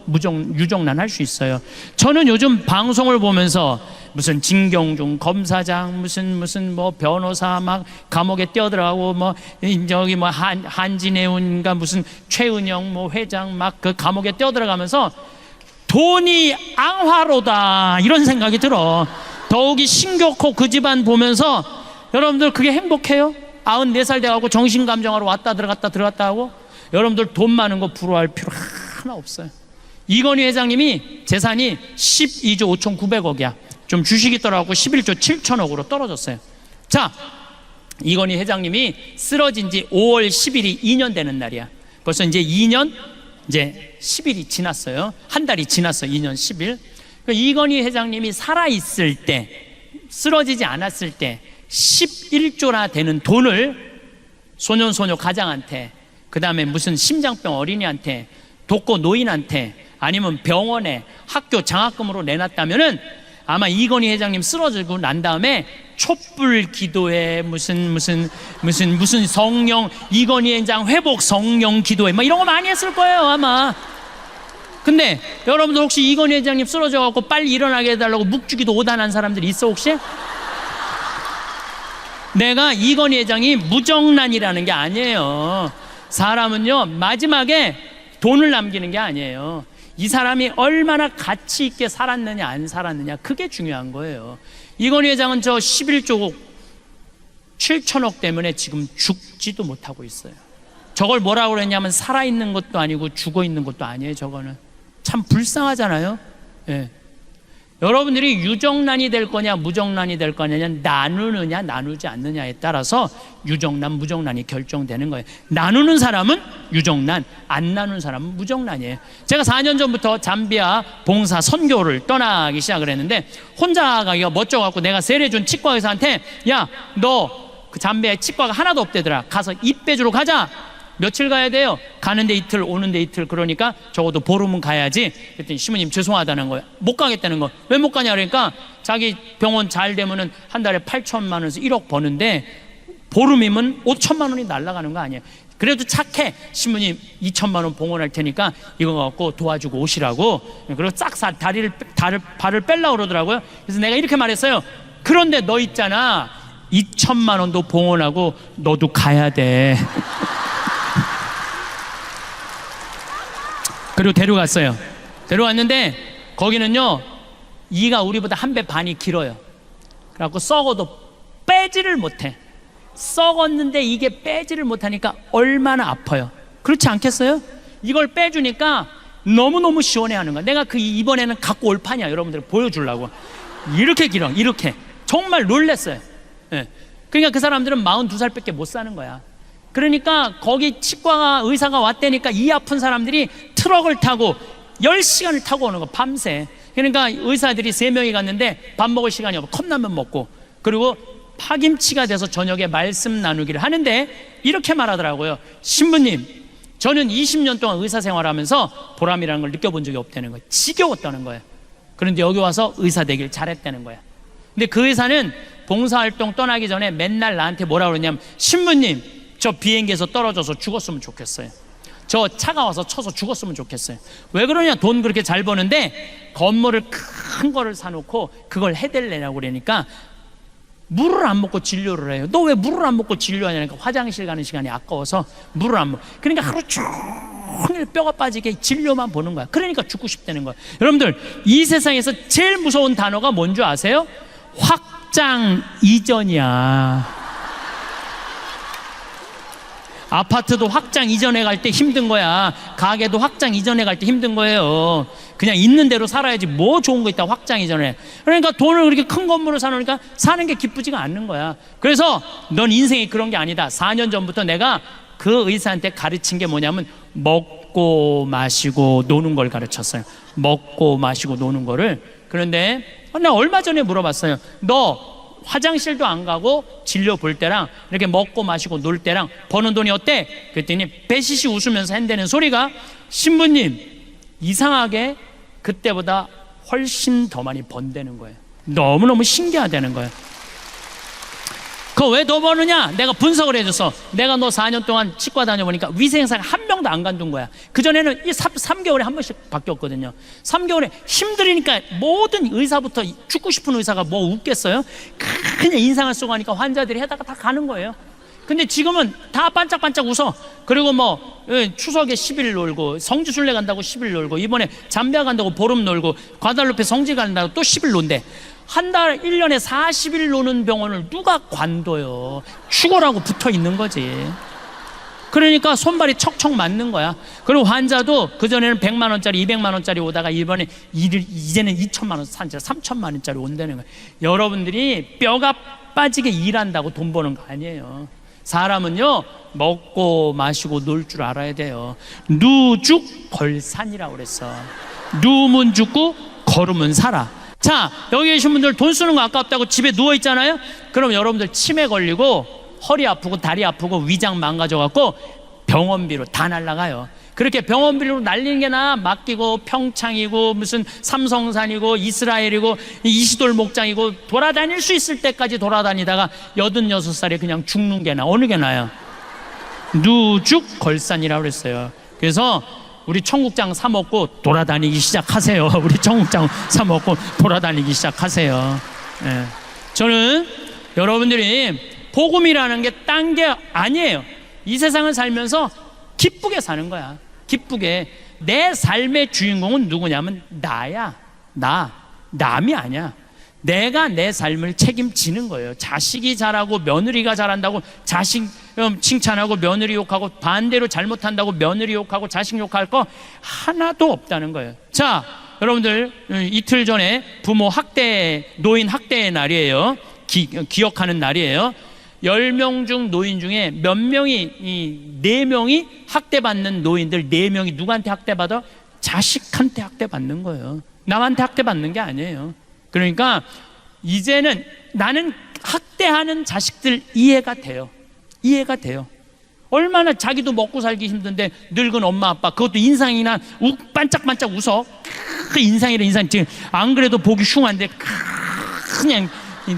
A: 유정란 할 수 있어요. 저는 요즘 방송을 보면서 무슨 진경중 검사장, 무슨 뭐 변호사 막 감옥에 뛰어들어가고 뭐 저기 뭐 한진해운가 무슨 최은영 뭐 회장 막 그 감옥에 뛰어들어가면서 돈이 앙화로다 이런 생각이 들어. 더욱이 신교코 그 집안 보면서 여러분들 그게 행복해요? 94살 돼가고 정신감정하러 왔다 들어갔다 하고. 여러분들 돈 많은 거 부러워할 필요 하나 없어요. 이건희 회장님이 재산이 12조 5,900억이야. 좀 주식이 떨어졌고 11조 7천억으로 떨어졌어요. 자, 이건희 회장님이 쓰러진 지 5월 10일이 2년 되는 날이야. 벌써 이제 2년 이제 10일이 지났어요. 한 달이 지났어요. 2년 10일. 이건희 회장님이 살아있을 때, 쓰러지지 않았을 때 11조나 되는 돈을 소년소녀 가장한테, 그 다음에 무슨 심장병 어린이한테, 독거 노인한테, 아니면 병원에 학교 장학금으로 내놨다면은 아마 이건희 회장님 쓰러지고 난 다음에 촛불 기도회 무슨 성령 이건희 회장 회복 성령 기도회 막 이런 거 많이 했을 거예요 아마. 근데 여러분들 혹시 이건희 회장님 쓰러져갖고 빨리 일어나게 해달라고 묵주기도 오단한 사람들이 있어 혹시? 내가 이건희 회장이 무정란이라는 게 아니에요. 사람은요 마지막에 돈을 남기는 게 아니에요. 이 사람이 얼마나 가치 있게 살았느냐 안 살았느냐, 그게 중요한 거예요. 이건희 회장은 저 11조 7천억 때문에 지금 죽지도 못하고 있어요. 저걸 뭐라고 그랬냐면 살아있는 것도 아니고 죽어있는 것도 아니에요. 저거는 참 불쌍하잖아요. 예. 여러분들이 유정란이 될 거냐 무정란이 될 거냐, 나누느냐 나누지 않느냐에 따라서 유정란 무정란이 결정되는 거예요. 나누는 사람은 유정란, 안 나누는 사람은 무정란이에요. 제가 4년 전부터 잠비아 봉사 선교를 떠나기 시작을 했는데 혼자 가기가 멋져갖고 내가 세례준 치과 의사한테 야, 너 그 잠비아에 치과가 하나도 없대더라. 가서 입 빼주러 가자. 며칠 가야 돼요? 가는데 이틀 오는데 이틀. 그러니까 적어도 보름은 가야지. 그랬더니 신부님 죄송하다는 거예요. 못 가겠다는 거예요. 왜 못 가냐 그러니까 자기 병원 잘 되면은 한 달에 8천만 원에서 1억 버는데 보름이면 5천만 원이 날아가는 거 아니에요. 그래도 착해. 신부님 2천만 원 봉헌할 테니까 이거 갖고 도와주고 오시라고. 그리고 싹 발을 뺄라고 그러더라고요. 그래서 내가 이렇게 말했어요. 그런데 너 있잖아, 2천만 원도 봉헌하고 너도 가야 돼. 그리고 데려갔어요. 데려갔는데 거기는요 이가 우리보다 한 배 반이 길어요. 그래갖고 썩어도 빼지를 못해. 썩었는데 이게 빼지를 못하니까 얼마나 아파요. 그렇지 않겠어요? 이걸 빼주니까 너무너무 시원해하는 거야. 내가 그 이번에는 갖고 올 판이야. 여러분들 보여주려고. 이렇게 길어. 이렇게. 정말 놀랬어요. 예. 그러니까 그 사람들은 42살밖에 못 사는 거야. 그러니까 거기 치과 의사가 왔다니까 이 아픈 사람들이 트럭을 타고 10시간을 타고 오는 거, 밤새. 그러니까 의사들이 3명이 갔는데 밥 먹을 시간이 없고 컵라면 먹고, 그리고 파김치가 돼서 저녁에 말씀 나누기를 하는데 이렇게 말하더라고요. 신부님, 저는 20년 동안 의사 생활하면서 보람이라는 걸 느껴본 적이 없다는 거예요. 지겨웠다는 거예요. 그런데 여기 와서 의사 되길 잘했다는 거야. 근데 그 의사는 봉사활동 떠나기 전에 맨날 나한테 뭐라 그러냐면, 신부님, 저 비행기에서 떨어져서 죽었으면 좋겠어요. 저 차가 와서 쳐서 죽었으면 좋겠어요. 왜 그러냐? 돈 그렇게 잘 버는데 건물을 큰 거를 사놓고 그걸 해댈래라고 그러니까 물을 안 먹고 진료를 해요. 너 왜 물을 안 먹고 진료하냐니까 화장실 가는 시간이 아까워서 물을 안 먹어. 그러니까 하루 종일 뼈가 빠지게 진료만 보는 거야. 그러니까 죽고 싶다는 거야. 여러분들, 이 세상에서 제일 무서운 단어가 뭔 줄 아세요? 확장 이전이야. 아파트도 확장 이전해 갈 때 힘든 거야. 가게도 확장 이전해 갈 때 힘든 거예요. 그냥 있는 대로 살아야지 뭐 좋은 거 있다 확장 이전해. 그러니까 돈을 그렇게 큰 건물을 사놓으니까 사는 게 기쁘지가 않는 거야. 그래서 넌 인생이 그런 게 아니다. 4년 전부터 내가 그 의사한테 가르친 게 뭐냐면 먹고 마시고 노는 걸 가르쳤어요. 먹고 마시고 노는 거를. 그런데 나 얼마 전에 물어봤어요. 너 화장실도 안 가고 진료 볼 때랑 이렇게 먹고 마시고 놀 때랑 버는 돈이 어때? 그랬더니 배시시 웃으면서 한다는 소리가, 신부님 이상하게 그때보다 훨씬 더 많이 번다는 거예요. 너무너무 신기하다는 거예요. 그거 왜 더 버느냐? 내가 분석을 해줬어. 내가 너 4년 동안 치과 다녀보니까 위생사가 한 명도 안 간둔 거야. 그전에는 3개월에 한 번씩 바뀌었거든요. 3개월에 힘들으니까 모든 의사부터 죽고 싶은 의사가 뭐 웃겠어요? 그냥 인상을 쓰고 하니까 환자들이 해다가 다 가는 거예요. 근데 지금은 다 반짝반짝 웃어. 그리고 뭐 추석에 10일 놀고, 성지순례 간다고 10일 놀고, 이번에 잠비아 간다고 보름 놀고, 과달루페 성지 간다고 또 10일 논대. 한 달 1년에 40일 노는 병원을 누가 관둬요? 죽어라고 붙어 있는 거지. 그러니까 손발이 척척 맞는 거야. 그리고 환자도 그전에는 100만 원짜리 200만 원짜리 오다가 이번에 이제는 2천만 원, 3천만 원짜리 온다는 거야. 여러분들이 뼈가 빠지게 일한다고 돈 버는 거 아니에요. 사람은요 먹고 마시고 놀 줄 알아야 돼요. 누죽걸산이라고 그랬어. 누면 죽고 걸으면 살아. 자, 여기 계신 분들 돈 쓰는 거 아깝다고 집에 누워 있잖아요. 그럼 여러분들 치매 걸리고 허리 아프고 다리 아프고 위장 망가져갖고 병원비로 다 날라가요. 그렇게 병원비로 날리는 게 나 맡기고 평창이고 무슨 삼성산이고 이스라엘이고 이시돌 목장이고 돌아다닐 수 있을 때까지 돌아다니다가 86살에 그냥 죽는 게 나. 어느 게 나요? 누죽걸산이라고 그랬어요. 그래서 우리 청국장 사 먹고 돌아다니기 시작하세요. 우리 청국장 사 먹고 돌아다니기 시작하세요. 네. 저는 여러분들이 복음이라는 게 딴 게 아니에요. 이 세상을 살면서 기쁘게 사는 거야. 기쁘게. 내 삶의 주인공은 누구냐면 나야. 남이 아니야. 내가 내 삶을 책임지는 거예요. 자식이 잘하고 며느리가 잘한다고 자식 칭찬하고 며느리 욕하고, 반대로 잘못한다고 며느리 욕하고 자식 욕할 거 하나도 없다는 거예요. 자, 여러분들 이틀 전에 부모 학대, 노인 학대의 날이에요. 기억하는 날이에요. 10명 중 노인 중에 몇 명이 4명이 학대받는 노인들 4명이 누구한테 학대받아? 자식한테 학대받는 거예요. 남한테 학대받는 게 아니에요. 그러니까 이제는 나는 학대하는 자식들 이해가 돼요. 이해가 돼요. 얼마나 자기도 먹고 살기 힘든데 늙은 엄마 아빠, 그것도 인상이나 반짝반짝 웃어. 그 인상이래. 인상 지금 안 그래도 보기 흉한데 그냥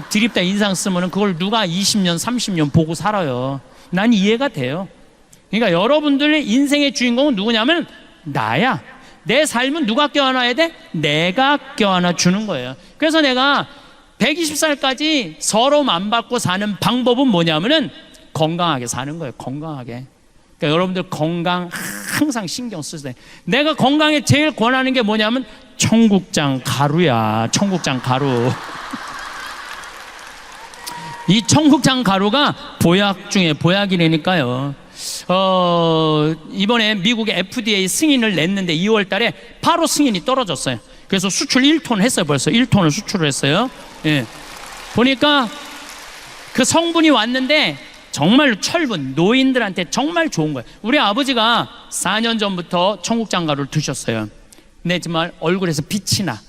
A: 드립다 인상 쓰면은 그걸 누가 20년 30년 보고 살아요. 난 이해가 돼요. 그러니까 여러분들의 인생의 주인공은 누구냐면 나야. 내 삶은 누가 껴안아야 돼? 내가 껴안아 주는 거예요. 그래서 내가 120살까지 서러움 안 받고 사는 방법은 뭐냐면은 건강하게 사는 거예요. 건강하게. 그러니까 여러분들 건강 항상 신경 쓰세요. 내가 건강에 제일 권하는 게 뭐냐면 청국장 가루야. 청국장 가루. 이 청국장 가루가 보약 중에 보약이라니까요. 이번에 미국의 FDA 승인을 냈는데 2월 달에 바로 승인이 떨어졌어요. 그래서 수출 1톤 했어요. 벌써 1톤을 수출을 했어요. 예. 보니까 그 성분이 왔는데 정말 철분, 노인들한테 정말 좋은 거예요. 우리 아버지가 4년 전부터 청국장 가루를 드셨어요. 근데 정말 얼굴에서 빛이 나.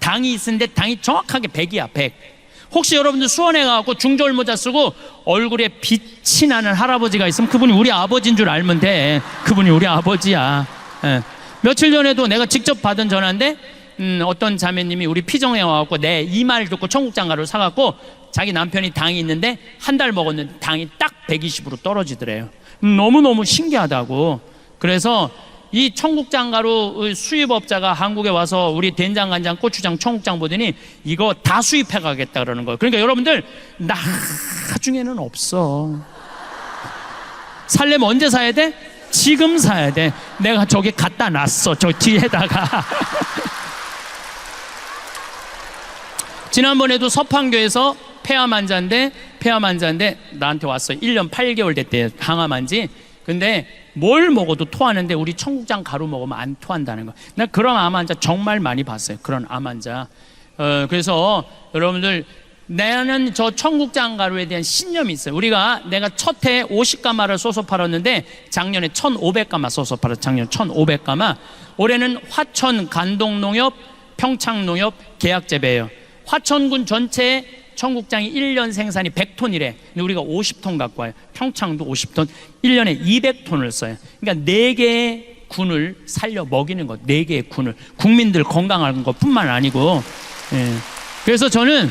A: 당이 있는데 당이 정확하게 100이야 100. 혹시 여러분들 수원에 가고 중저울 모자 쓰고 얼굴에 빛이 나는 할아버지가 있으면 그분이 우리 아버지인 줄 알면 돼. 그분이 우리 아버지야. 예. 며칠 전에도 내가 직접 받은 전화인데 어떤 자매님이 우리 피정에 와갖고 내 이 말 듣고 청국장 가루를 사갖고 자기 남편이 당이 있는데 한 달 먹었는데 당이 딱 120으로 떨어지더래요. 너무너무 신기하다고. 그래서 이 청국장 가루 수입업자가 한국에 와서 우리 된장, 간장, 고추장, 청국장 보더니 이거 다 수입해 가겠다 그러는 거예요. 그러니까 여러분들 나중에는 없어. 살려면 언제 사야 돼? 지금 사야 돼. 내가 저기 갖다 놨어. 저 뒤에다가. 지난번에도 서판교에서 폐암 환자인데 나한테 왔어요. 1년 8개월 됐대요. 항암 한지. 근데 뭘 먹어도 토하는데 우리 청국장 가루 먹으면 안 토한다는 거. 나 그런 암 환자 정말 많이 봤어요. 그런 암 환자. 그래서 여러분들, 나는 저 청국장 가루에 대한 신념이 있어요. 내가 첫 해 50가마를 쏘서 팔았는데 작년에 1,500가마 쏘서 팔았어요. 작년 1,500가마. 올해는 화천 간동농협, 평창농협 계약재배예요. 화천군 전체에 청국장이 1년 생산이 100톤이래. 근데 우리가 50톤 갖고 와요. 평창도 50톤, 1년에 200톤을 써요. 그러니까 4개의 군을 살려 먹이는 것, 4개의 군을, 국민들 건강한 것뿐만 아니고. 그래서 저는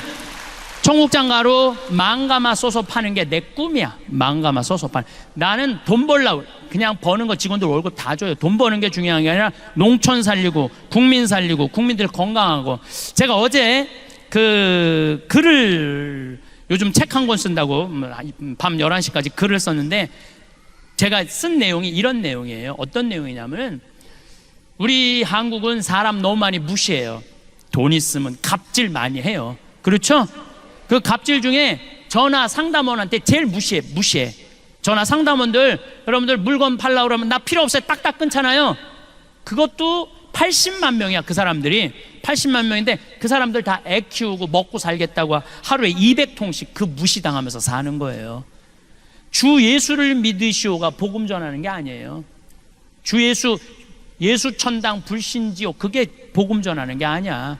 A: 청국장 가루 10,000가마 쏘서 파는 게 내 꿈이야. 10,000가마 쏘서 파는. 나는 돈 벌라고, 그냥 버는 거 직원들 월급 다 줘요. 돈 버는 게 중요한 게 아니라 농촌 살리고 국민 살리고 국민들 건강하고. 제가 어제 그 글을, 요즘 책 한 권 쓴다고 밤 11시까지 글을 썼는데, 제가 쓴 내용이 이런 내용이에요. 어떤 내용이냐면, 우리 한국은 사람 너무 많이 무시해요. 돈 있으면 갑질 많이 해요. 그렇죠? 그 갑질 중에 전화 상담원한테 제일 무시해. 전화 상담원들, 여러분들 물건 팔라고 그러면 나 필요 없어요. 딱딱 끊잖아요. 그것도 80만 명이야. 그 사람들이 80만 명인데, 그 사람들 다 애 키우고 먹고 살겠다고 하루에 200통씩 그 무시당하면서 사는 거예요. 주 예수를 믿으시오가 복음 전하는 게 아니에요. 주 예수 천당 불신지오, 그게 복음 전하는 게 아니야.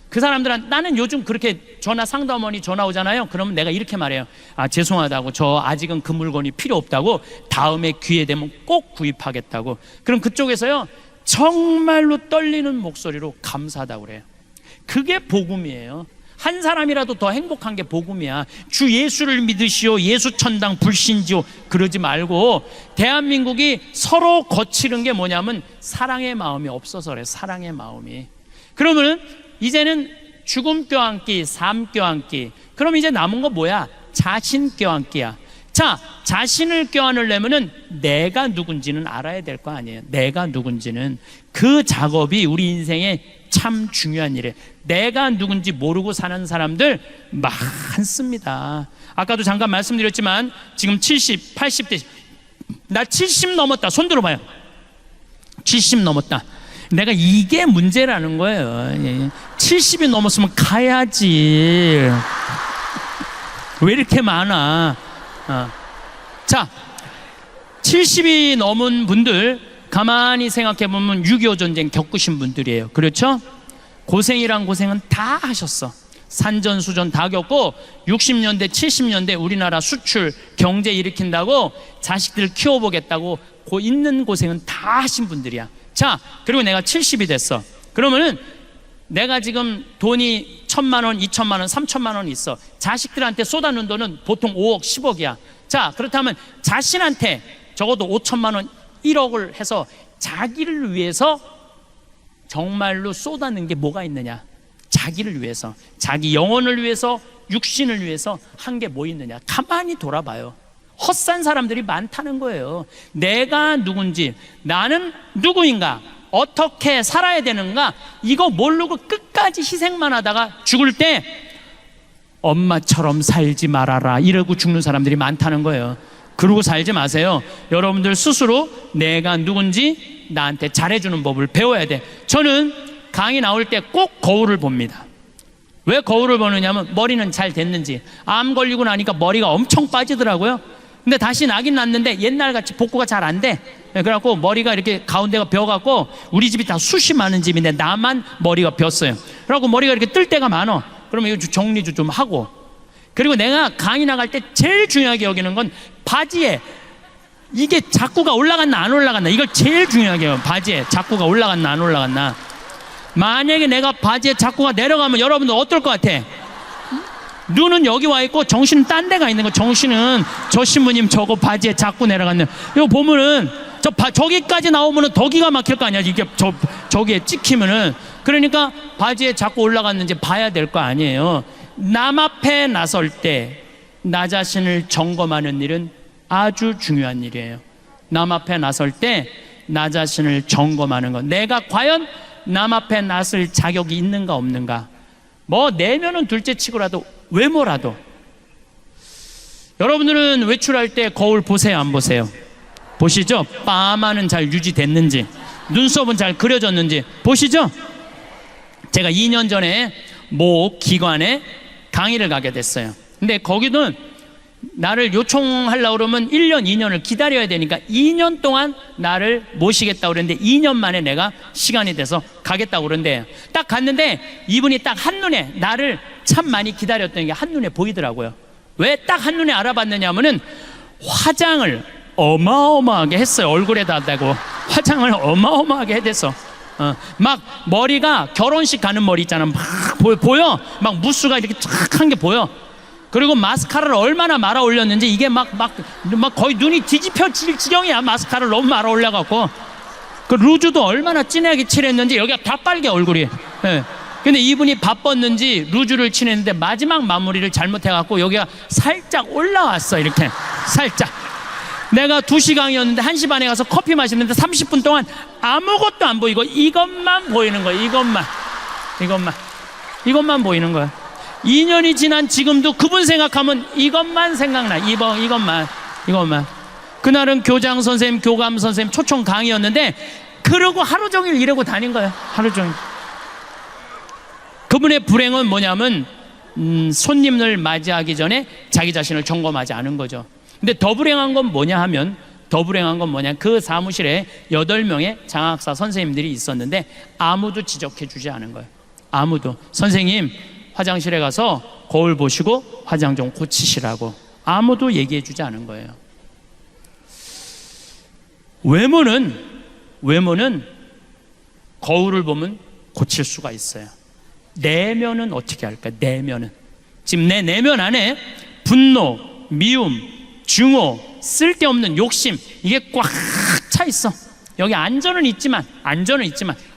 A: 그 사람들은, 나는 요즘 그렇게 전화 상담원이 전화 오잖아요. 그러면 내가 이렇게 말해요. 죄송하다고, 저 아직은 그 물건이 필요 없다고, 다음에 기회 되면 꼭 구입하겠다고. 그럼 그쪽에서요, 정말로 떨리는 목소리로 감사하다고 그래요. 그게 복음이에요. 한 사람이라도 더 행복한 게 복음이야. 주 예수를 믿으시오, 예수 천당 불신지오, 그러지 말고, 대한민국이 서로 거치는 게 뭐냐면 사랑의 마음이 없어서 그래. 사랑의 마음이. 그러면 이제는 죽음 껴안기, 삶 껴안기. 그럼 이제 남은 거 뭐야? 자신 껴안기야. 자, 자신을 껴안으려면은 내가 누군지는 알아야 될 거 아니에요. 내가 누군지는. 그 작업이 우리 인생에 참 중요한 일이에요. 내가 누군지 모르고 사는 사람들 많습니다. 아까도 잠깐 말씀드렸지만 지금 70, 80대, 나 70 넘었다. 손 들어봐요. 70 넘었다. 내가 이게 문제라는 거예요. 70이 넘었으면 가야지. 왜 이렇게 많아? 자, 70이 넘은 분들 가만히 생각해 보면 6.25 전쟁 겪으신 분들이에요. 그렇죠? 고생이란 고생은 다 하셨어. 산전수전 다 겪고 60년대 70년대 우리나라 수출 경제 일으킨다고 자식들 키워보겠다고 있는 고생은 다 하신 분들이야. 자, 그리고 내가 70이 됐어. 그러면은 내가 지금 돈이 1,000만 원, 2,000만 원, 3,000만 원 있어. 자식들한테 쏟아놓은 돈은 보통 5억, 10억이야. 자, 그렇다면 자신한테 적어도 5,000만 원, 1억을 해서 자기를 위해서 정말로 쏟아낸 게 뭐가 있느냐? 자기를 위해서, 자기 영혼을 위해서, 육신을 위해서 한 게 뭐 있느냐? 가만히 돌아봐요. 헛산 사람들이 많다는 거예요. 내가 누군지, 나는 누구인가, 어떻게 살아야 되는가, 이거 모르고 끝까지 희생만 하다가 죽을 때 엄마처럼 살지 말아라 이러고 죽는 사람들이 많다는 거예요. 그러고 살지 마세요. 여러분들 스스로 내가 누군지 나한테 잘해주는 법을 배워야 돼. 저는 강의 나올 때 꼭 거울을 봅니다. 왜 거울을 보느냐면 머리는 잘 됐는지. 암 걸리고 나니까 머리가 엄청 빠지더라고요. 근데 다시 나긴 났는데 옛날같이 복구가 잘 안 돼. 그래갖고 머리가 이렇게 가운데가 벼갖고, 우리 집이 다 숱이 많은 집인데 나만 머리가 벼어요. 그래갖고 머리가 이렇게 뜰 때가 많어. 그러면 이거 정리도 좀 하고. 그리고 내가 강의 나갈 때 제일 중요하게 여기는 건 바지에 이게 자꾸가 올라갔나 안 올라갔나, 이걸 제일 중요하게 해요. 바지에 자꾸가 올라갔나 안 올라갔나. 만약에 내가 바지에 자꾸가 내려가면 여러분들 어떨 것 같아? 눈은 여기 와 있고 정신은 딴 데가 있는 거. 정신은 저 신부님 저거 바지에 자꾸 내려갔네. 이거 보면은 저기까지 나오면은 더 기가 막힐 거 아니야. 이게 저기에 찍히면은. 그러니까 바지에 자꾸 올라갔는지 봐야 될 거 아니에요. 남 앞에 나설 때 나 자신을 점검하는 일은 아주 중요한 일이에요. 남 앞에 나설 때 나 자신을 점검하는 것. 내가 과연 남 앞에 나설 자격이 있는가 없는가. 뭐 내면은 둘째 치고라도 외모라도. 여러분들은 외출할 때 거울 보세요 안 보세요? 보시죠? 파마는 잘 유지됐는지, 눈썹은 잘 그려졌는지 보시죠? 제가 2년 전에 모 기관에 강의를 가게 됐어요. 근데 거기는 나를 요청하려고 그러면 1년, 2년을 기다려야 되니까 2년 동안 나를 모시겠다고 그랬는데 2년 만에 내가 시간이 돼서 가겠다고 그러는데, 딱 갔는데 이분이 딱 한눈에 나를 참 많이 기다렸던 게 한눈에 보이더라고요. 왜 딱 한눈에 알아봤느냐 하면은 화장을 어마어마하게 했어요. 얼굴에다 대고 화장을 어마어마하게 해댔어. 막 머리가 결혼식 가는 머리 있잖아. 막 보여. 막 무스가 이렇게 쫙 한 게 보여. 그리고 마스카라를 얼마나 말아 올렸는지 이게 막 거의 눈이 뒤집혀질 지경이야. 마스카라를 너무 말아 올려갖고. 그 루즈도 얼마나 진하게 칠했는지 여기가 다 빨개 얼굴이. 예. 근데 이분이 바빴는지 루즈를 칠했는데 마지막 마무리를 잘못해갖고 여기가 살짝 올라왔어. 이렇게 살짝. 내가 2시 강의였는데 1시 반에 가서 커피 마시는데 30분 동안 아무것도 안 보이고 이것만 보이는 거야. 이것만 보이는 거야. 2년이 지난 지금도 그분 생각하면 이것만 생각나. 이것만. 그날은 교장 선생님, 교감 선생님 초청 강의였는데 그러고 하루 종일 이러고 다닌 거예요. 하루 종일. 그분의 불행은 뭐냐면 손님을 맞이하기 전에 자기 자신을 점검하지 않은 거죠. 근데 더 불행한 건 뭐냐, 그 사무실에 8명의 장학사 선생님들이 있었는데 아무도 지적해 주지 않은 거예요. 아무도. 선생님, 화장실에 가서 거울 보시고 화장 좀 고치시라고 아무도 얘기해 주지 않은 거예요. 외모는 거울을 보면 고칠 수가 있어요. 내면은 어떻게 할까? 내면은 지금 내 내면 안에 분노, 미움, 증오, 쓸데없는 욕심, 이게 꽉 차 있어. 여기 안전은 있지만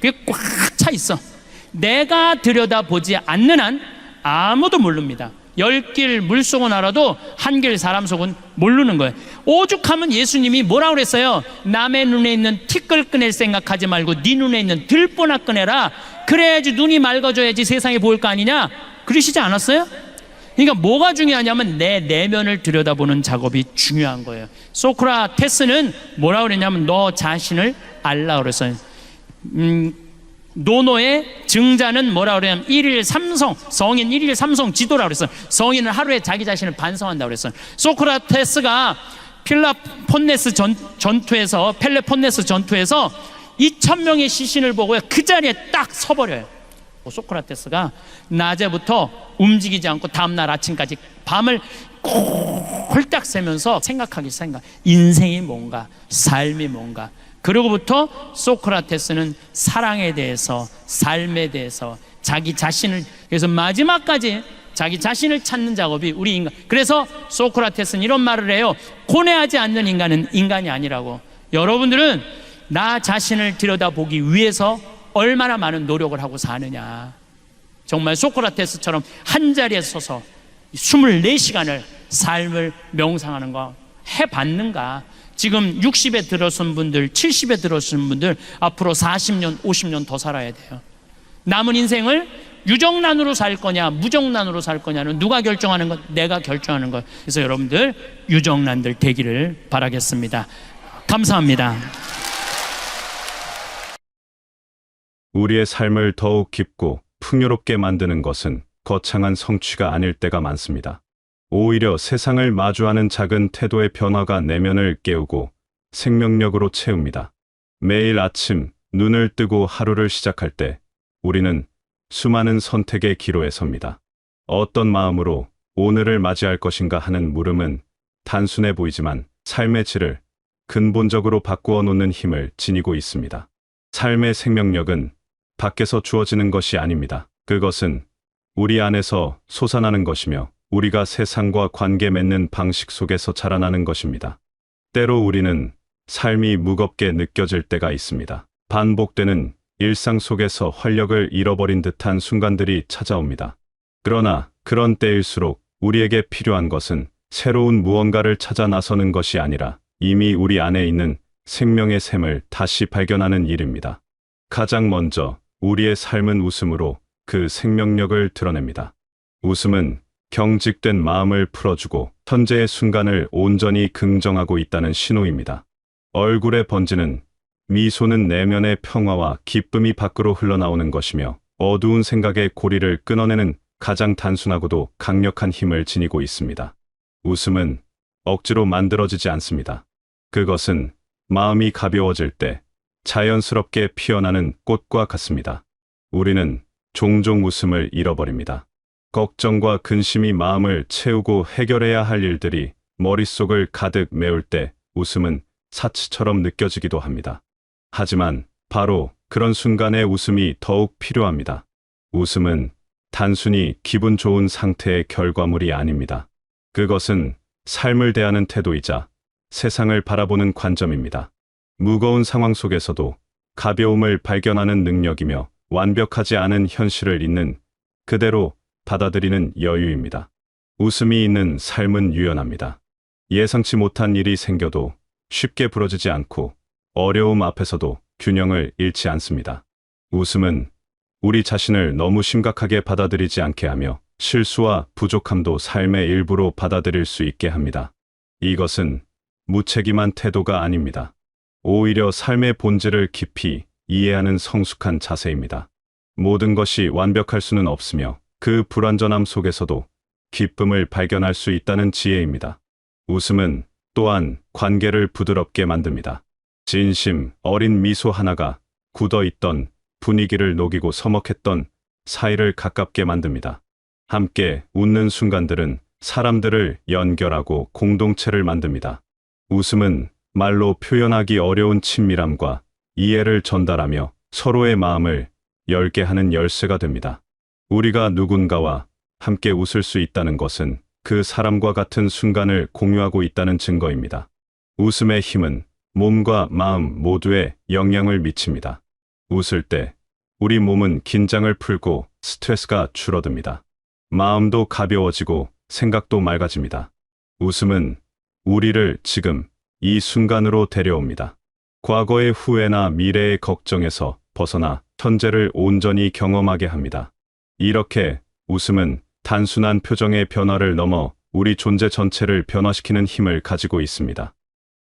A: 그게 꽉 차 있어. 내가 들여다보지 않는 한 아무도 모릅니다. 10길 물속은 알아도 한 길 사람 속은 모르는 거예요. 오죽하면 예수님이 뭐라고 그랬어요? 남의 눈에 있는 티끌 꺼낼 생각하지 말고 네 눈에 있는 들보나 꺼내라. 그래야지 눈이 맑아져야지 세상이 보일 거 아니냐? 그러시지 않았어요? 그러니까 뭐가 중요하냐면 내 내면을 들여다보는 작업이 중요한 거예요. 소크라테스는 뭐라고 그랬냐면 너 자신을 알라 그랬어요. 노노의 증자는 뭐라고 그러냐면 1일 3성, 성인 1일 3성 지도라고 그랬어요. 성인은 하루에 자기 자신을 반성한다고 그랬어요. 소크라테스가 펠레폰네스 전투에서 2,000명의 시신을 보고 그 자리에 딱 서버려요. 소크라테스가 낮에부터 움직이지 않고 다음날 아침까지 밤을 홀딱 새면서 인생이 뭔가, 삶이 뭔가. 그러고부터 소크라테스는 사랑에 대해서, 삶에 대해서, 자기 자신을, 그래서 마지막까지 자기 자신을 찾는 작업이 우리 인간. 그래서 소크라테스는 이런 말을 해요. 고뇌하지 않는 인간은 인간이 아니라고. 여러분들은 나 자신을 들여다보기 위해서 얼마나 많은 노력을 하고 사느냐. 정말 소크라테스처럼 한 자리에 서서 24시간을 삶을 명상하는 거 해봤는가? 지금 60에 들어선 분들, 70에 들어선 분들 앞으로 40년, 50년 더 살아야 돼요. 남은 인생을 유정란으로 살 거냐, 무정란으로 살 거냐는 누가 결정하는 것? 내가 결정하는 것. 그래서 여러분들 유정란들 되기를 바라겠습니다. 감사합니다.
B: 우리의 삶을 더욱 깊고 풍요롭게 만드는 것은 거창한 성취가 아닐 때가 많습니다. 오히려 세상을 마주하는 작은 태도의 변화가 내면을 깨우고 생명력으로 채웁니다. 매일 아침 눈을 뜨고 하루를 시작할 때 우리는 수많은 선택의 기로에 섭니다. 어떤 마음으로 오늘을 맞이할 것인가 하는 물음은 단순해 보이지만 삶의 질을 근본적으로 바꾸어 놓는 힘을 지니고 있습니다. 삶의 생명력은 밖에서 주어지는 것이 아닙니다. 그것은 우리 안에서 솟아나는 것이며 우리가 세상과 관계 맺는 방식 속에서 자라나는 것입니다. 때로 우리는 삶이 무겁게 느껴질 때가 있습니다. 반복되는 일상 속에서 활력을 잃어버린 듯한 순간들이 찾아옵니다. 그러나 그런 때일수록 우리에게 필요한 것은 새로운 무언가를 찾아 나서는 것이 아니라 이미 우리 안에 있는 생명의 샘을 다시 발견하는 일입니다. 가장 먼저 우리의 삶은 웃음으로 그 생명력을 드러냅니다. 웃음은 경직된 마음을 풀어주고 현재의 순간을 온전히 긍정하고 있다는 신호입니다. 얼굴에 번지는 미소는 내면의 평화와 기쁨이 밖으로 흘러나오는 것이며 어두운 생각의 고리를 끊어내는 가장 단순하고도 강력한 힘을 지니고 있습니다. 웃음은 억지로 만들어지지 않습니다. 그것은 마음이 가벼워질 때 자연스럽게 피어나는 꽃과 같습니다. 우리는 종종 웃음을 잃어버립니다. 걱정과 근심이 마음을 채우고 해결해야 할 일들이 머릿속을 가득 메울 때 웃음은 사치처럼 느껴지기도 합니다. 하지만 바로 그런 순간에 웃음이 더욱 필요합니다. 웃음은 단순히 기분 좋은 상태의 결과물이 아닙니다. 그것은 삶을 대하는 태도이자 세상을 바라보는 관점입니다. 무거운 상황 속에서도 가벼움을 발견하는 능력이며 완벽하지 않은 현실을 있는 그대로 받아들이는 여유입니다. 웃음이 있는 삶은 유연합니다. 예상치 못한 일이 생겨도 쉽게 부러지지 않고 어려움 앞에서도 균형을 잃지 않습니다. 웃음은 우리 자신을 너무 심각하게 받아들이지 않게 하며 실수와 부족함도 삶의 일부로 받아들일 수 있게 합니다. 이것은 무책임한 태도가 아닙니다. 오히려 삶의 본질을 깊이 이해하는 성숙한 자세입니다. 모든 것이 완벽할 수는 없으며 그 불완전함 속에서도 기쁨을 발견할 수 있다는 지혜입니다. 웃음은 또한 관계를 부드럽게 만듭니다. 진심 어린 미소 하나가 굳어있던 분위기를 녹이고 서먹했던 사이를 가깝게 만듭니다. 함께 웃는 순간들은 사람들을 연결하고 공동체를 만듭니다. 웃음은 말로 표현하기 어려운 친밀함과 이해를 전달하며 서로의 마음을 열게 하는 열쇠가 됩니다. 우리가 누군가와 함께 웃을 수 있다는 것은 그 사람과 같은 순간을 공유하고 있다는 증거입니다. 웃음의 힘은 몸과 마음 모두에 영향을 미칩니다. 웃을 때 우리 몸은 긴장을 풀고 스트레스가 줄어듭니다. 마음도 가벼워지고 생각도 맑아집니다. 웃음은 우리를 지금 이 순간으로 데려옵니다. 과거의 후회나 미래의 걱정에서 벗어나 현재를 온전히 경험하게 합니다. 이렇게 웃음은 단순한 표정의 변화를 넘어 우리 존재 전체를 변화시키는 힘을 가지고 있습니다.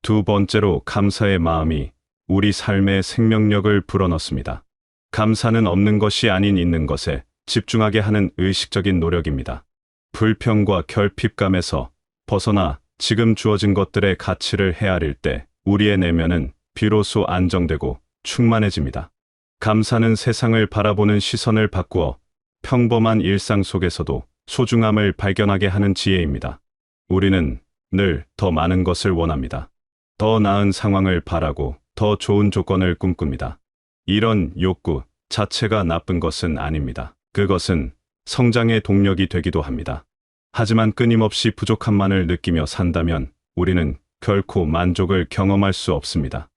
B: 두 번째로 감사의 마음이 우리 삶의 생명력을 불어넣습니다. 감사는 없는 것이 아닌 있는 것에 집중하게 하는 의식적인 노력입니다. 불평과 결핍감에서 벗어나 지금 주어진 것들의 가치를 헤아릴 때 우리의 내면은 비로소 안정되고 충만해집니다. 감사는 세상을 바라보는 시선을 바꾸어 평범한 일상 속에서도 소중함을 발견하게 하는 지혜입니다. 우리는 늘 더 많은 것을 원합니다. 더 나은 상황을 바라고 더 좋은 조건을 꿈꿉니다. 이런 욕구 자체가 나쁜 것은 아닙니다. 그것은 성장의 동력이 되기도 합니다. 하지만 끊임없이 부족함만을 느끼며 산다면 우리는 결코 만족을 경험할 수 없습니다.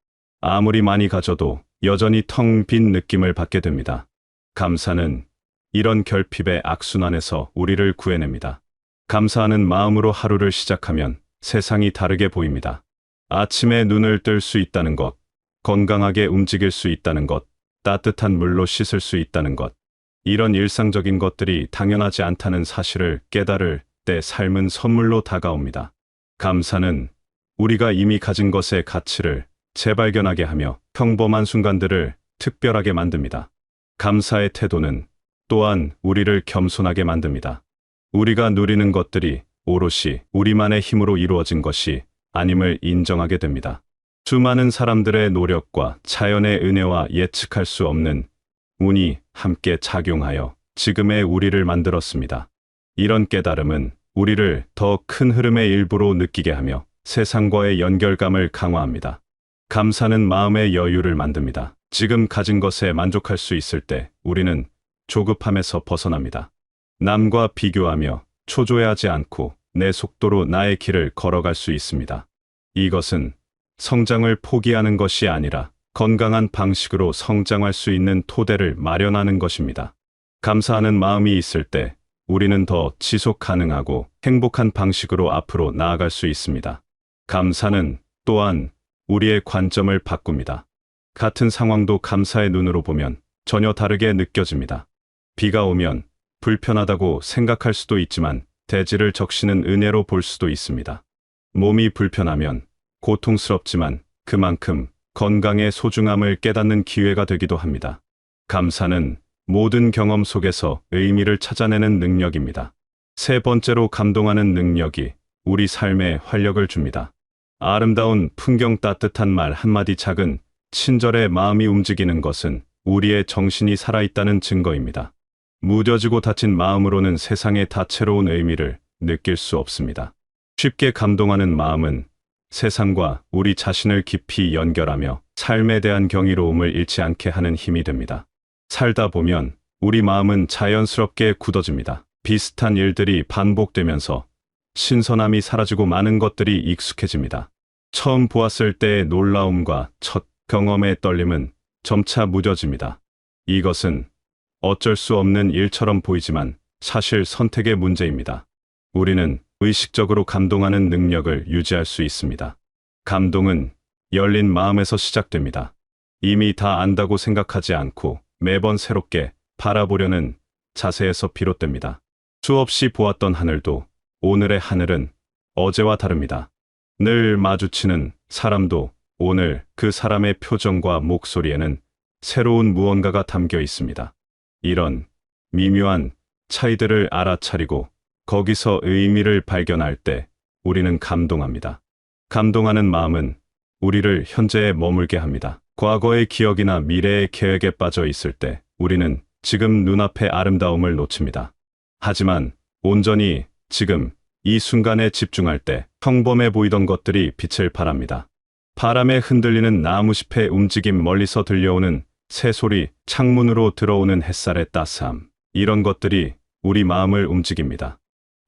B: 아무리 많이 가져도 여전히 텅 빈 느낌을 받게 됩니다. 감사는 이런 결핍의 악순환에서 우리를 구해냅니다. 감사하는 마음으로 하루를 시작하면 세상이 다르게 보입니다. 아침에 눈을 뜰 수 있다는 것, 건강하게 움직일 수 있다는 것, 따뜻한 물로 씻을 수 있다는 것, 이런 일상적인 것들이 당연하지 않다는 사실을 깨달을 때 삶은 선물로 다가옵니다. 감사는 우리가 이미 가진 것의 가치를 재발견하게 하며 평범한 순간들을 특별하게 만듭니다. 감사의 태도는 또한 우리를 겸손하게 만듭니다. 우리가 누리는 것들이 오롯이 우리만의 힘으로 이루어진 것이 아님을 인정하게 됩니다. 수많은 사람들의 노력과 자연의 은혜와 예측할 수 없는 운이 함께 작용하여 지금의 우리를 만들었습니다. 이런 깨달음은 우리를 더 큰 흐름의 일부로 느끼게 하며 세상과의 연결감을 강화합니다. 감사는 마음의 여유를 만듭니다. 지금 가진 것에 만족할 수 있을 때 우리는 조급함에서 벗어납니다. 남과 비교하며 초조해하지 않고 내 속도로 나의 길을 걸어갈 수 있습니다. 이것은 성장을 포기하는 것이 아니라 건강한 방식으로 성장할 수 있는 토대를 마련하는 것입니다. 감사하는 마음이 있을 때 우리는 더 지속 가능하고 행복한 방식으로 앞으로 나아갈 수 있습니다. 감사는 또한 우리의 관점을 바꿉니다. 같은 상황도 감사의 눈으로 보면 전혀 다르게 느껴집니다. 비가 오면 불편하다고 생각할 수도 있지만 대지를 적시는 은혜로 볼 수도 있습니다. 몸이 불편하면 고통스럽지만 그만큼 건강의 소중함을 깨닫는 기회가 되기도 합니다. 감사는 모든 경험 속에서 의미를 찾아내는 능력입니다. 세 번째로 감동하는 능력이 우리 삶에 활력을 줍니다. 아름다운 풍경, 따뜻한 말 한마디, 작은 친절의 마음이 움직이는 것은 우리의 정신이 살아있다는 증거입니다. 무뎌지고 다친 마음으로는 세상의 다채로운 의미를 느낄 수 없습니다. 쉽게 감동하는 마음은 세상과 우리 자신을 깊이 연결하며 삶에 대한 경이로움을 잃지 않게 하는 힘이 됩니다. 살다 보면 우리 마음은 자연스럽게 굳어집니다. 비슷한 일들이 반복되면서 신선함이 사라지고 많은 것들이 익숙해집니다. 처음 보았을 때의 놀라움과 첫 경험의 떨림은 점차 무뎌집니다. 이것은 어쩔 수 없는 일처럼 보이지만 사실 선택의 문제입니다. 우리는 의식적으로 감동하는 능력을 유지할 수 있습니다. 감동은 열린 마음에서 시작됩니다. 이미 다 안다고 생각하지 않고 매번 새롭게 바라보려는 자세에서 비롯됩니다. 수없이 보았던 하늘도 오늘의 하늘은 어제와 다릅니다. 늘 마주치는 사람도 오늘 그 사람의 표정과 목소리에는 새로운 무언가가 담겨 있습니다. 이런 미묘한 차이들을 알아차리고 거기서 의미를 발견할 때 우리는 감동합니다. 감동하는 마음은 우리를 현재에 머물게 합니다. 과거의 기억이나 미래의 계획에 빠져 있을 때 우리는 지금 눈앞의 아름다움을 놓칩니다. 하지만 온전히 지금 이 순간에 집중할 때 평범해 보이던 것들이 빛을 발합니다. 바람에 흔들리는 나무잎의 움직임, 멀리서 들려오는 새소리, 창문으로 들어오는 햇살의 따스함, 이런 것들이 우리 마음을 움직입니다.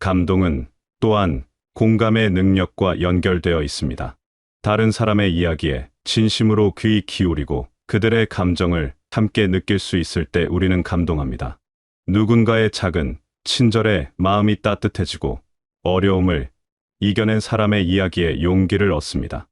B: 감동은 또한 공감의 능력과 연결되어 있습니다. 다른 사람의 이야기에 진심으로 귀 기울이고 그들의 감정을 함께 느낄 수 있을 때 우리는 감동합니다. 누군가의 작은 친절에 마음이 따뜻해지고 어려움을 이겨낸 사람의 이야기에 용기를 얻습니다.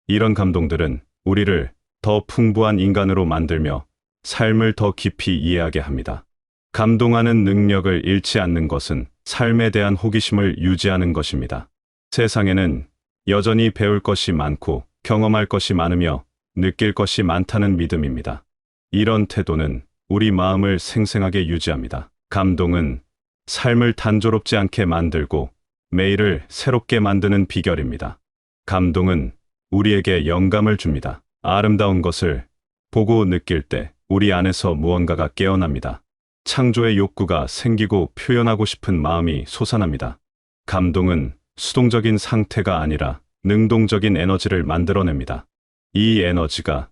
B: 이런 감동들은 우리를 더 풍부한 인간으로 만들며 삶을 더 깊이 이해하게 합니다. 감동하는 능력을 잃지 않는 것은 삶에 대한 호기심을 유지하는 것입니다. 세상에는 여전히 배울 것이 많고 경험할 것이 많으며 느낄 것이 많다는 믿음입니다. 이런 태도는 우리 마음을 생생하게 유지합니다. 감동은 삶을 단조롭지 않게 만들고 매일을 새롭게 만드는 비결입니다. 감동은 우리에게 영감을 줍니다. 아름다운 것을 보고 느낄 때 우리 안에서 무언가가 깨어납니다. 창조의 욕구가 생기고 표현하고 싶은 마음이 솟아납니다. 감동은 수동적인 상태가 아니라 능동적인 에너지를 만들어냅니다. 이 에너지가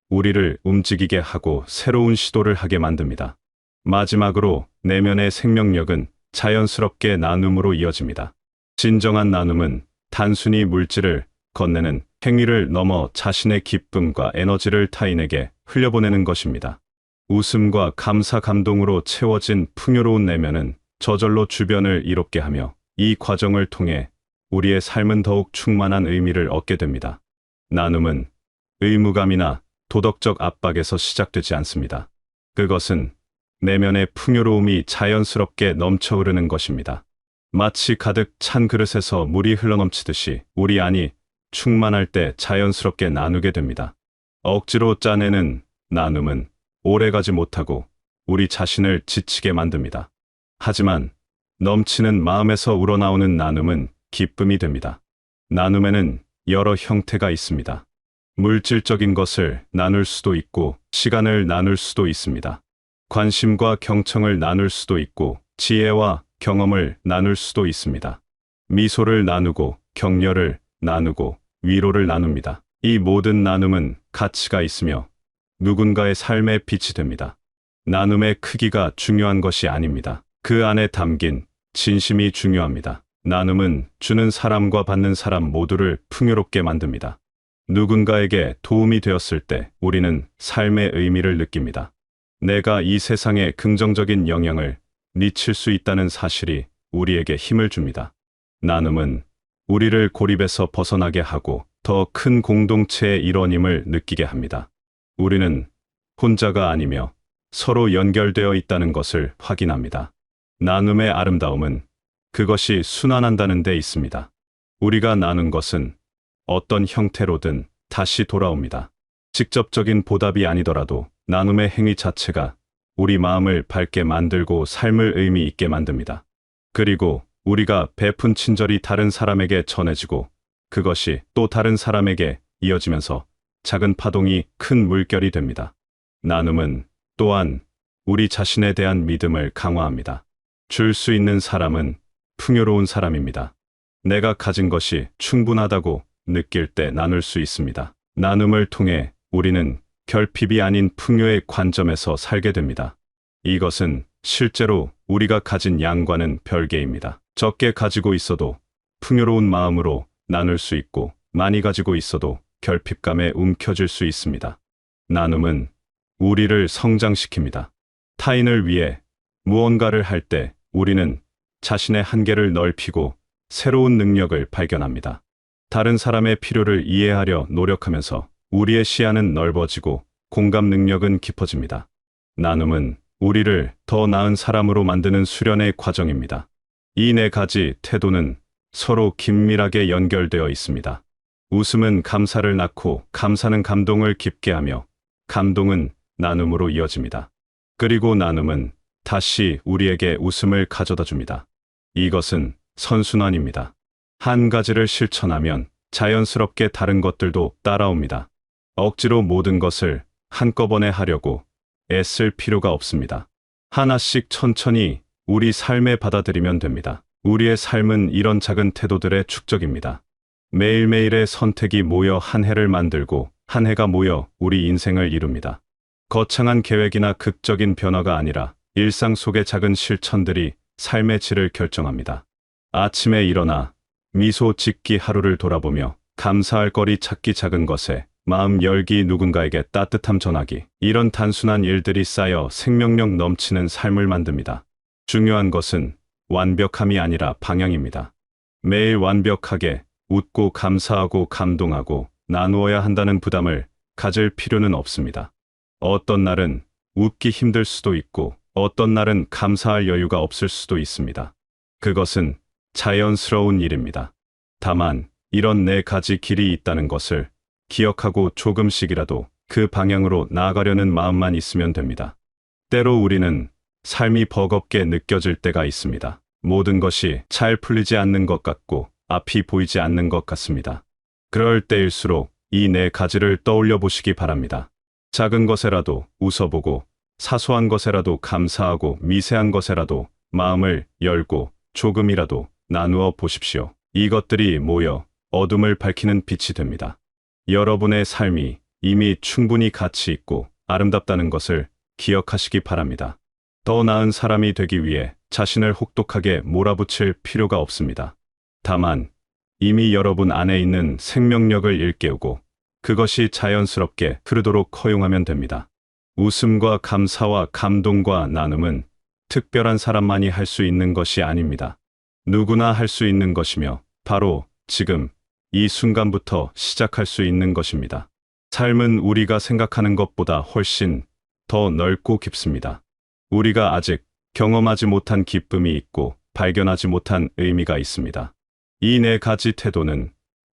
B: 우리를 움직이게 하고 새로운 시도를 하게 만듭니다. 마지막으로 내면의 생명력은 자연스럽게 나눔으로 이어집니다. 진정한 나눔은 단순히 물질을 건네는 행위를 넘어 자신의 기쁨과 에너지를 타인에게 흘려보내는 것입니다. 웃음과 감사, 감동으로 채워진 풍요로운 내면은 저절로 주변을 이롭게 하며 이 과정을 통해 우리의 삶은 더욱 충만한 의미를 얻게 됩니다. 나눔은 의무감이나 도덕적 압박에서 시작되지 않습니다. 그것은 내면의 풍요로움이 자연스럽게 넘쳐 흐르는 것입니다. 마치 가득 찬 그릇에서 물이 흘러넘치듯이 우리 안이 충만할 때 자연스럽게 나누게 됩니다. 억지로 짜내는 나눔은 오래가지 못하고 우리 자신을 지치게 만듭니다. 하지만 넘치는 마음에서 우러나오는 나눔은 기쁨이 됩니다. 나눔에는 여러 형태가 있습니다. 물질적인 것을 나눌 수도 있고 시간을 나눌 수도 있습니다. 관심과 경청을 나눌 수도 있고 지혜와 경험을 나눌 수도 있습니다. 미소를 나누고 격려를 나누고 위로를 나눕니다. 이 모든 나눔은 가치가 있으며 누군가의 삶에 빛이 됩니다. 나눔의 크기가 중요한 것이 아닙니다. 그 안에 담긴 진심이 중요합니다. 나눔은 주는 사람과 받는 사람 모두를 풍요롭게 만듭니다. 누군가에게 도움이 되었을 때 우리는 삶의 의미를 느낍니다. 내가 이 세상에 긍정적인 영향을 미칠 수 있다는 사실이 우리에게 힘을 줍니다. 나눔은 우리를 고립에서 벗어나게 하고 더 큰 공동체의 일원임을 느끼게 합니다. 우리는 혼자가 아니며 서로 연결되어 있다는 것을 확인합니다. 나눔의 아름다움은 그것이 순환한다는 데 있습니다. 우리가 나눈 것은 어떤 형태로든 다시 돌아옵니다. 직접적인 보답이 아니더라도 나눔의 행위 자체가 우리 마음을 밝게 만들고 삶을 의미 있게 만듭니다. 그리고 우리가 베푼 친절이 다른 사람에게 전해지고 그것이 또 다른 사람에게 이어지면서 작은 파동이 큰 물결이 됩니다. 나눔은 또한 우리 자신에 대한 믿음을 강화합니다. 줄 수 있는 사람은 풍요로운 사람입니다. 내가 가진 것이 충분하다고 느낄 때 나눌 수 있습니다. 나눔을 통해 우리는 결핍이 아닌 풍요의 관점에서 살게 됩니다. 이것은 실제로 우리가 가진 양과는 별개입니다. 적게 가지고 있어도 풍요로운 마음으로 나눌 수 있고 많이 가지고 있어도 결핍감에 움켜질 수 있습니다. 나눔은 우리를 성장시킵니다. 타인을 위해 무언가를 할 때 우리는 자신의 한계를 넓히고 새로운 능력을 발견합니다. 다른 사람의 필요를 이해하려 노력하면서 우리의 시야는 넓어지고 공감 능력은 깊어집니다. 나눔은 우리를 더 나은 사람으로 만드는 수련의 과정입니다. 이 네 가지 태도는 서로 긴밀하게 연결되어 있습니다. 웃음은 감사를 낳고 감사는 감동을 깊게 하며 감동은 나눔으로 이어집니다. 그리고 나눔은 다시 우리에게 웃음을 가져다 줍니다. 이것은 선순환입니다. 한 가지를 실천하면 자연스럽게 다른 것들도 따라옵니다. 억지로 모든 것을 한꺼번에 하려고 애쓸 필요가 없습니다. 하나씩 천천히 우리 삶에 받아들이면 됩니다. 우리의 삶은 이런 작은 태도들의 축적입니다. 매일매일의 선택이 모여 한 해를 만들고 한 해가 모여 우리 인생을 이룹니다. 거창한 계획이나 극적인 변화가 아니라 일상 속의 작은 실천들이 삶의 질을 결정합니다. 아침에 일어나 미소 짓기, 하루를 돌아보며 감사할 거리 찾기, 작은 것에 마음 열기, 누군가에게 따뜻함 전하기, 이런 단순한 일들이 쌓여 생명력 넘치는 삶을 만듭니다. 중요한 것은 완벽함이 아니라 방향입니다. 매일 완벽하게 웃고 감사하고 감동하고 나누어야 한다는 부담을 가질 필요는 없습니다. 어떤 날은 웃기 힘들 수도 있고 어떤 날은 감사할 여유가 없을 수도 있습니다. 그것은 자연스러운 일입니다. 다만 이런 네 가지 길이 있다는 것을 기억하고 조금씩이라도 그 방향으로 나아가려는 마음만 있으면 됩니다. 때로 우리는 삶이 버겁게 느껴질 때가 있습니다. 모든 것이 잘 풀리지 않는 것 같고 앞이 보이지 않는 것 같습니다. 그럴 때일수록 이 네 가지를 떠올려 보시기 바랍니다. 작은 것에라도 웃어보고 사소한 것에라도 감사하고 미세한 것에라도 마음을 열고 조금이라도 나누어 보십시오. 이것들이 모여 어둠을 밝히는 빛이 됩니다. 여러분의 삶이 이미 충분히 가치 있고 아름답다는 것을 기억하시기 바랍니다. 더 나은 사람이 되기 위해 자신을 혹독하게 몰아붙일 필요가 없습니다. 다만 이미 여러분 안에 있는 생명력을 일깨우고 그것이 자연스럽게 흐르도록 허용하면 됩니다. 웃음과 감사와 감동과 나눔은 특별한 사람만이 할 수 있는 것이 아닙니다. 누구나 할 수 있는 것이며 바로 지금 이 순간부터 시작할 수 있는 것입니다. 삶은 우리가 생각하는 것보다 훨씬 더 넓고 깊습니다. 우리가 아직 경험하지 못한 기쁨이 있고 발견하지 못한 의미가 있습니다. 이 네 가지 태도는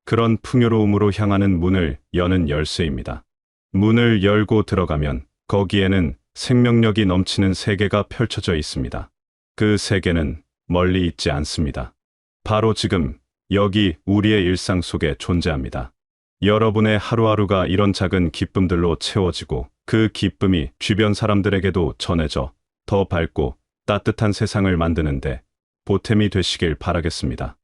B: 그런 풍요로움으로 향하는 문을 여는 열쇠입니다. 문을 열고 들어가면 거기에는 생명력이 넘치는 세계가 펼쳐져 있습니다. 그 세계는 멀리 있지 않습니다. 바로 지금 여기 우리의 일상 속에 존재합니다. 여러분의 하루하루가 이런 작은 기쁨들로 채워지고 그 기쁨이 주변 사람들에게도 전해져 더 밝고 따뜻한 세상을 만드는데 보탬이 되시길 바라겠습니다.